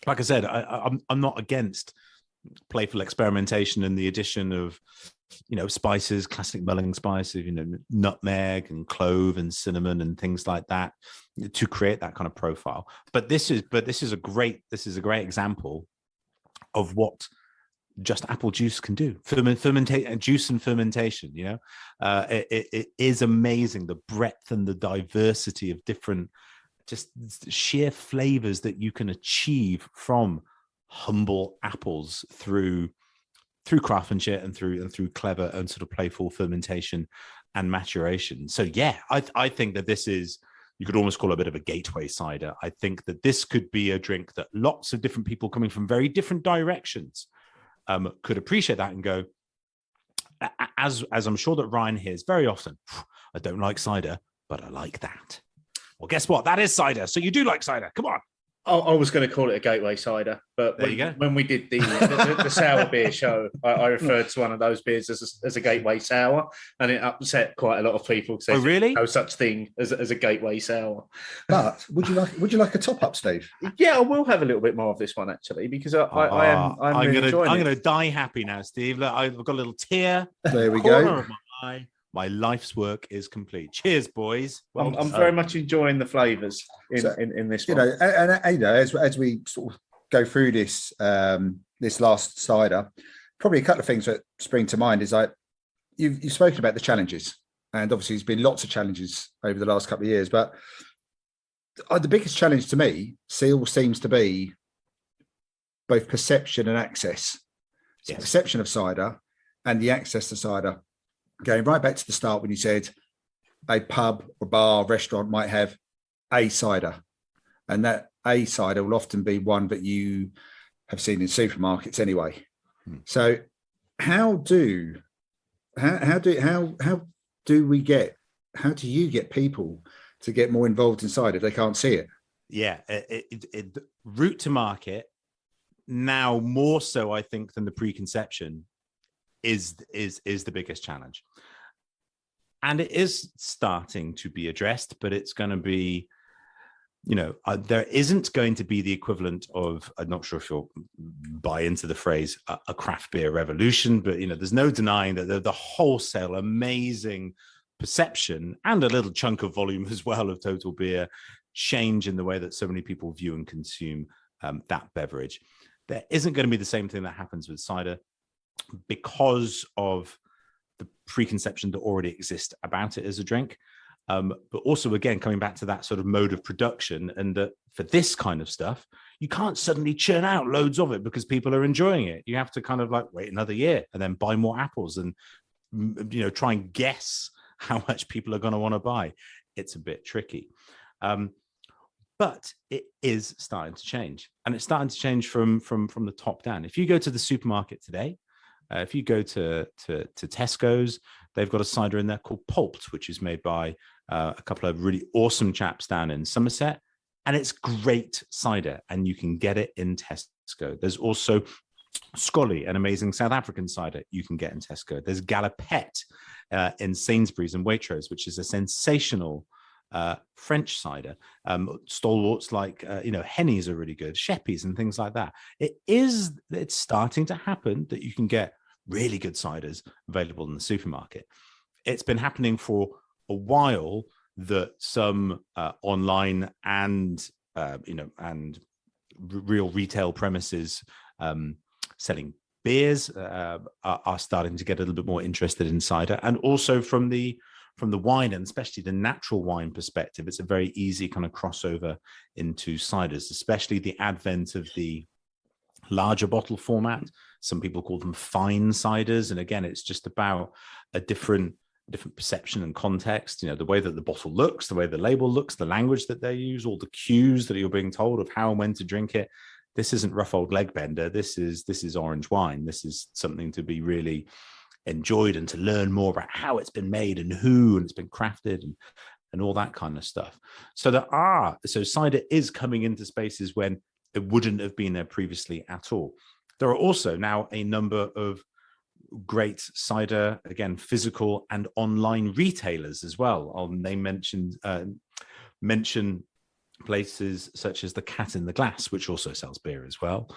Like I said, I'm not against playful experimentation and the addition of spices, classic mulling spices, nutmeg and clove and cinnamon and things like that to create that kind of profile. But this is a great example of what just apple juice can do. Juice and fermentation. It is amazing, the breadth and the diversity of different, just sheer flavors that you can achieve from humble apples through craftsmanship and through clever and sort of playful fermentation and maturation. So yeah, I think that this is, you could almost call it a bit of a gateway cider. I think that this could be a drink that lots of different people coming from very different directions could appreciate that and go, as I'm sure that Ryan hears very often, I don't like cider, but I like that. Well, guess what? That is cider. So you do like cider. Come on. I was going to call it a gateway cider, but when we did the sour beer show, I referred to one of those beers as a gateway sour, and it upset quite a lot of people. Oh, really? No such thing as a gateway sour. But would you like a top up, Steve? Yeah, I will have a little bit more of this one actually, because I'm really enjoying it. I'm going to die happy now, Steve. Look, I've got a little tear. There we go. Of my eye. My life's work is complete. Cheers, boys. I'm very much enjoying the flavours in this one. As we sort of go through this this last cider, probably a couple of things that spring to mind is like you've spoken about the challenges, and obviously there's been lots of challenges over the last couple of years, but the biggest challenge to me still seems to be both perception and access. So yes. Perception of cider and the access to cider. Going right back to the start when you said a pub or bar, restaurant might have a cider, and that a cider will often be one that you have seen in supermarkets anyway. So how do you get people to get more involved in cider if they can't see it? Yeah, route to market now more so, I think, than the preconception is the biggest challenge, and it is starting to be addressed, but it's going to be, there isn't going to be the equivalent of, I'm not sure if you'll buy into the phrase, a craft beer revolution, but there's no denying that the wholesale amazing perception and a little chunk of volume as well of total beer change in the way that so many people view and consume that beverage. There isn't going to be the same thing that happens with cider because of the preconception that already exists about it as a drink. But also, again, coming back to that sort of mode of production, and that for this kind of stuff, you can't suddenly churn out loads of it because people are enjoying it. You have to kind of wait another year and then buy more apples and, try and guess how much people are going to want to buy. It's a bit tricky. But it is starting to change, and it's starting to change from the top down. If you go to the supermarket today, if you go to Tesco's, they've got a cider in there called Pulped, which is made by a couple of really awesome chaps down in Somerset, and it's great cider, and you can get it in Tesco. There's also Scully, an amazing South African cider you can get in Tesco. There's Galopette in Sainsbury's and Waitrose, which is a sensational French cider. Stalwarts like Hennies are really good, Sheppies and things like that. It's starting to happen that you can get really good ciders available in the supermarket. It's been happening for a while that some online and real retail premises selling beers are starting to get a little bit more interested in cider, and also from the wine, and especially the natural wine perspective, it's a very easy kind of crossover into ciders, especially the advent of the larger bottle format. Some people call them fine ciders, and again, it's just about a different perception and context. The way that the bottle looks, the way the label looks, the language that they use, all the cues that you're being told of how and when to drink it. This isn't rough old leg bender. This is orange wine. This is something to be really enjoyed and to learn more about how it's been made and who, and it's been crafted and all that kind of stuff. So cider is coming into spaces when it wouldn't have been there previously at all. There are also now a number of great cider, again, physical and online retailers as well. I'll mention places such as the Cat in the Glass, which also sells beer as well,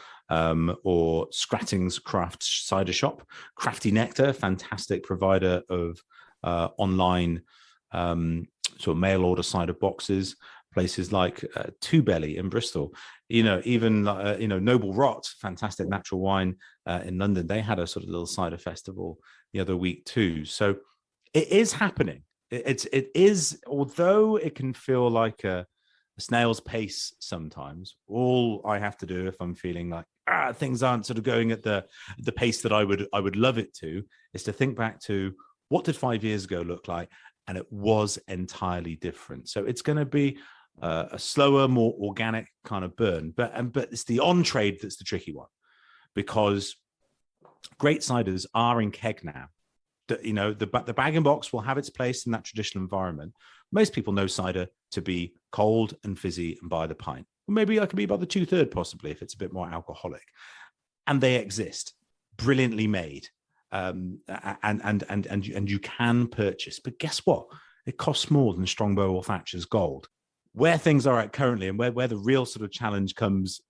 or Scratting's Craft Cider Shop, Crafty Nectar, fantastic provider of online sort of mail order cider boxes. Places like Two Belly in Bristol, even Noble Rot, fantastic natural wine in London. They had a sort of little cider festival the other week too. So it is happening. It is, although it can feel like a snail's pace sometimes. All I have to do if I'm feeling like things aren't sort of going at the pace that I would love it to, is to think back to what did 5 years ago look like, and it was entirely different. So it's going to be a slower, more organic kind of burn, but it's the on trade that's the tricky one, because great ciders are in keg now. The bag and box will have its place in that traditional environment. Most people know cider to be cold and fizzy and by the pint. Maybe I could be by the 2/3 possibly if it's a bit more alcoholic. And they exist, brilliantly made, and you can purchase. But guess what? It costs more than Strongbow or Thatcher's Gold. Where things are at currently, and where the real sort of challenge comes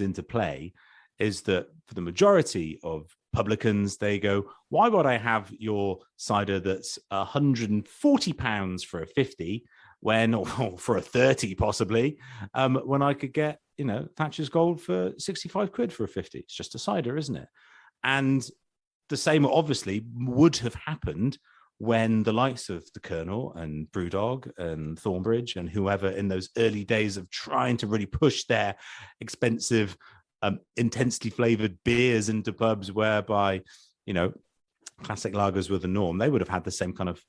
into play, is that for the majority of publicans, they go, why would I have your cider that's £140 for a 50 or for a 30 possibly, when I could get, Thatcher's Gold for 65 quid for a 50? It's just a cider, isn't it? And the same obviously would have happened when the likes of the Colonel and Brewdog and Thornbridge and whoever in those early days of trying to really push their expensive, intensely flavored beers into pubs whereby, classic lagers were the norm, they would have had the same kind of,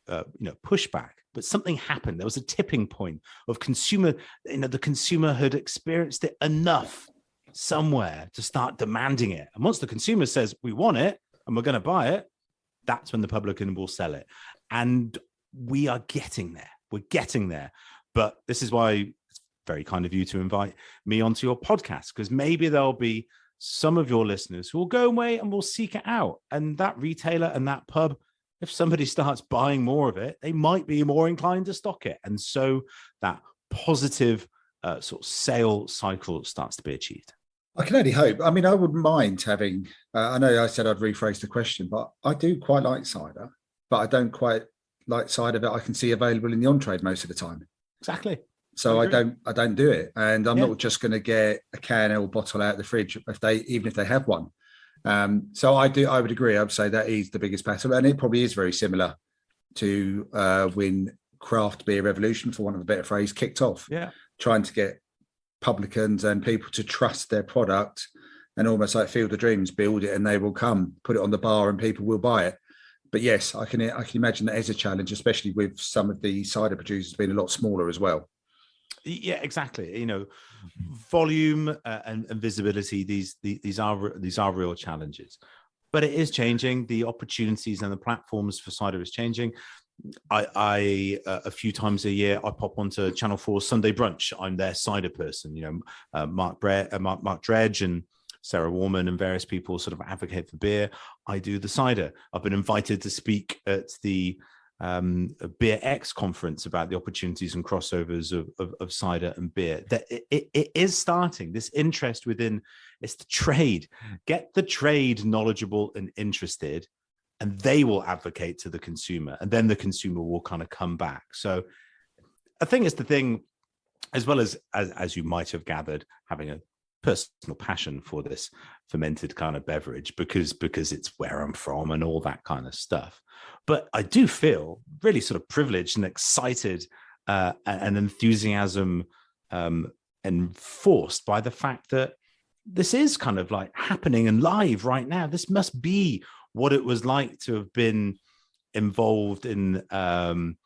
pushback. But something happened. There was a tipping point of the consumer had experienced it enough somewhere to start demanding it. And once the consumer says, we want it and we're going to buy it, that's when the publican will sell it. And we are getting there. We're getting there. But this is why it's very kind of you to invite me onto your podcast, because maybe there'll be some of your listeners who will go away and will seek it out. And that retailer and that pub, if somebody starts buying more of it, they might be more inclined to stock it. And so that positive sort of sale cycle starts to be achieved. I can only hope. I mean, I wouldn't mind having, I know I said I'd rephrase the question, but I do quite like cider, but I don't quite like cider that I can see available in the on-trade most of the time. Exactly. So I don't do it. And I'm not just going to get a can or bottle out of the fridge even if they have one. So I would agree. I would say that is the biggest battle. And it probably is very similar to when craft beer revolution, for want of a better phrase, kicked off. Yeah. Trying to get publicans and people to trust their product and almost like Field of Dreams, build it and they will come, put it on the bar and people will buy it. But yes, I can imagine that as a challenge, especially with some of the cider producers being a lot smaller as well. Yeah, exactly. You know, volume and visibility, these are real challenges, but it is changing. The opportunities and the platforms for cider is changing. I a few times a year I pop onto Channel 4's Sunday Brunch. I'm their cider person. You know, Mark Dredge and Sarah Warman and various people sort of advocate for beer. I do the cider. I've been invited to speak at the Beer X conference about the opportunities and crossovers of cider and beer. That it is starting, this interest within, it's the trade. Get the trade knowledgeable and interested, and they will advocate to the consumer, and then the consumer will kind of come back. So I think it's the thing, as well as you might have gathered, having a personal passion for this fermented kind of beverage because it's where I'm from and all that kind of stuff. But I do feel really sort of privileged and excited and enthusiasm enforced by the fact that this is kind of like happening and live right now. This must be what it was like to have been involved in the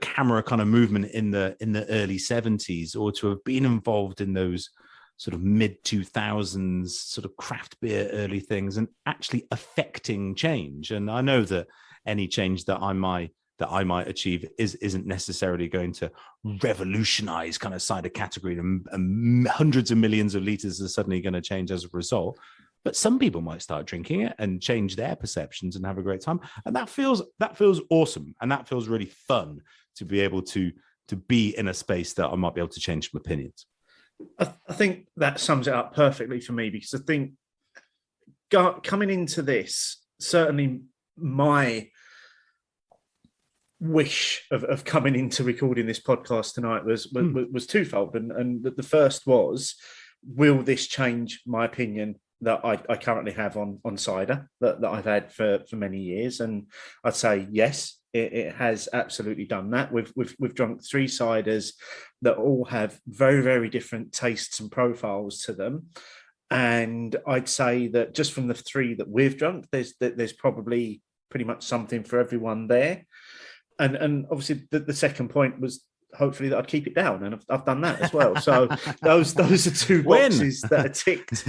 camera kind of movement in the early 70s, or to have been involved in those sort of mid 2000s sort of craft beer early things and actually affecting change. And I know that any change that I might achieve isn't necessarily going to revolutionize kind of cider category, and hundreds of millions of liters are suddenly going to change as a result. But some people might start drinking it and change their perceptions and have a great time. And that feels awesome. And that feels really fun to be able to be in a space that I might be able to change some opinions. I think that sums it up perfectly for me, because I think coming into this, certainly my wish of coming into recording this podcast tonight was twofold. And the first was, will this change my opinion that I currently have on cider that I've had for many years? And I'd say yes, it has absolutely done that. We've drunk 3 ciders that all have very, very different tastes and profiles to them. And I'd say that just from the 3 that we've drunk, there's probably pretty much something for everyone there. And obviously the second point was hopefully that I'd keep it down, and I've done that as well. So those are 2 boxes that are ticked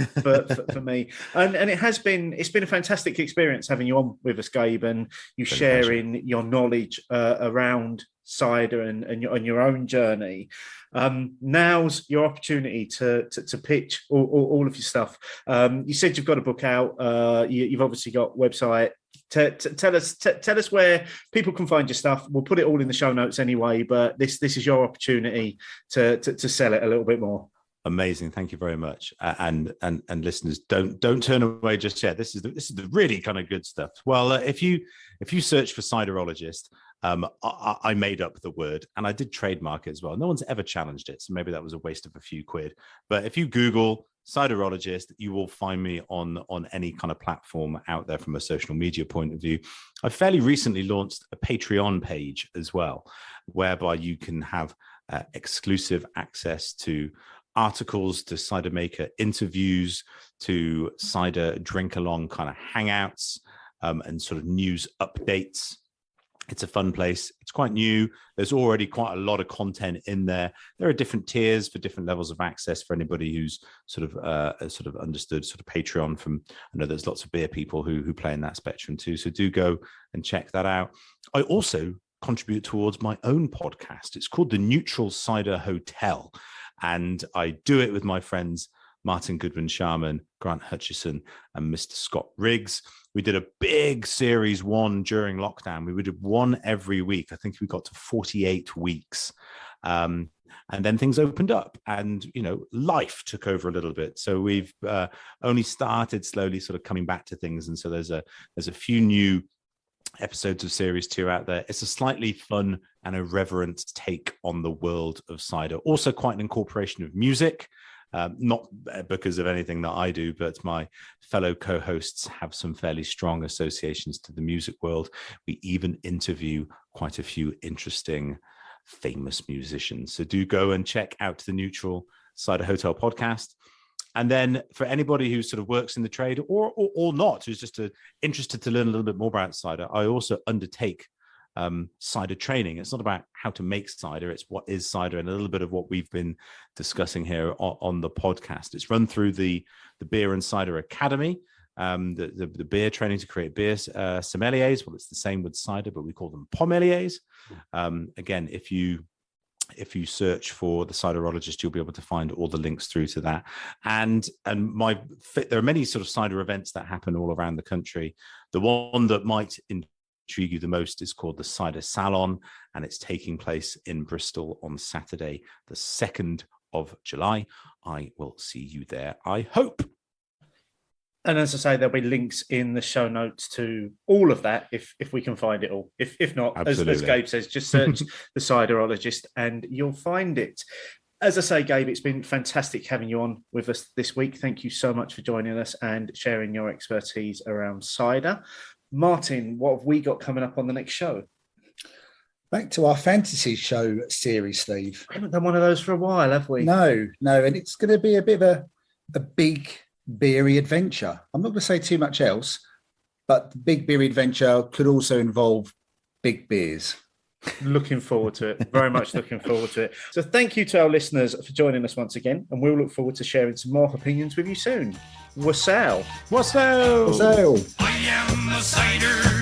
for me. And it's been a fantastic experience having you on with us, Gabe, and you sharing your knowledge around cider and your own journey. Now's your opportunity to pitch all of your stuff. You said you've got a book out. You've obviously got a website. Tell us where people can find your stuff. We'll put it all in the show notes anyway, but this is your opportunity to sell it a little bit more. Amazing, thank you very much. And listeners, don't turn away just yet. This is the really kind of good stuff. Well, if you search for Ciderologist, I made up the word and I did trademark it as well. No one's ever challenged it, so maybe that was a waste of a few quid. But if you Google Ciderologist, you will find me on any kind of platform out there from a social media point of view. I fairly recently launched a Patreon page as well, whereby you can have exclusive access to articles, to cider maker interviews, to cider drink along kind of hangouts, and sort of news updates. It's a fun place. It's quite new. There's already quite a lot of content in there. There are different tiers for different levels of access for anybody who's sort of understood sort of Patreon. From, I know there's lots of beer people who play in that spectrum too. So do go and check that out. I also contribute towards my own podcast. It's called the Neutral Cider Hotel, and I do it with my friends Martin Goodwin-Sharman, Grant Hutchison, and Mr. Scott Riggs. We did a big series 1 during lockdown. We did one every week. I think we got to 48 weeks. And then things opened up and, life took over a little bit. So we've only started slowly sort of coming back to things. And so there's a few new episodes of series 2 out there. It's a slightly fun and irreverent take on the world of cider. Also quite an incorporation of music. Not because of anything that I do, but my fellow co-hosts have some fairly strong associations to the music world. We even interview quite a few interesting, famous musicians. So do go and check out the Neutral Cider Hotel podcast. And then for anybody who sort of works in the trade or not, who's just interested to learn a little bit more about cider, I also undertake cider training. It's not about how to make cider, it's what is cider, and a little bit of what we've been discussing here on the podcast. It's run through the Beer and Cider Academy, the beer training to create beer sommeliers. Well, it's the same with cider, but we call them pommeliers. Again, if you search for the Ciderologist, you'll be able to find all the links through to that. And there are many sort of cider events that happen all around the country. The one that might intrigue you the most is called the Cider Salon, and it's taking place in Bristol on Saturday, the 2nd of July. I will see you there, I hope. And as I say, there'll be links in the show notes to all of that if we can find it all. If not, as Gabe says, just search the Ciderologist and you'll find it. As I say, Gabe, it's been fantastic having you on with us this week. Thank you so much for joining us and sharing your expertise around cider. Martin, what have we got coming up on the next show? Back to our fantasy show series, Steve. We haven't done one of those for a while, have we? No, and it's going to be a bit of a big beery adventure. I'm not going to say too much else, but the big beery adventure could also involve big beers. Looking forward to it. Very much looking forward to it. So thank you to our listeners for joining us once again, and we'll look forward to sharing some more opinions with you soon. Wassail. Wassail. Wassail. I am the cider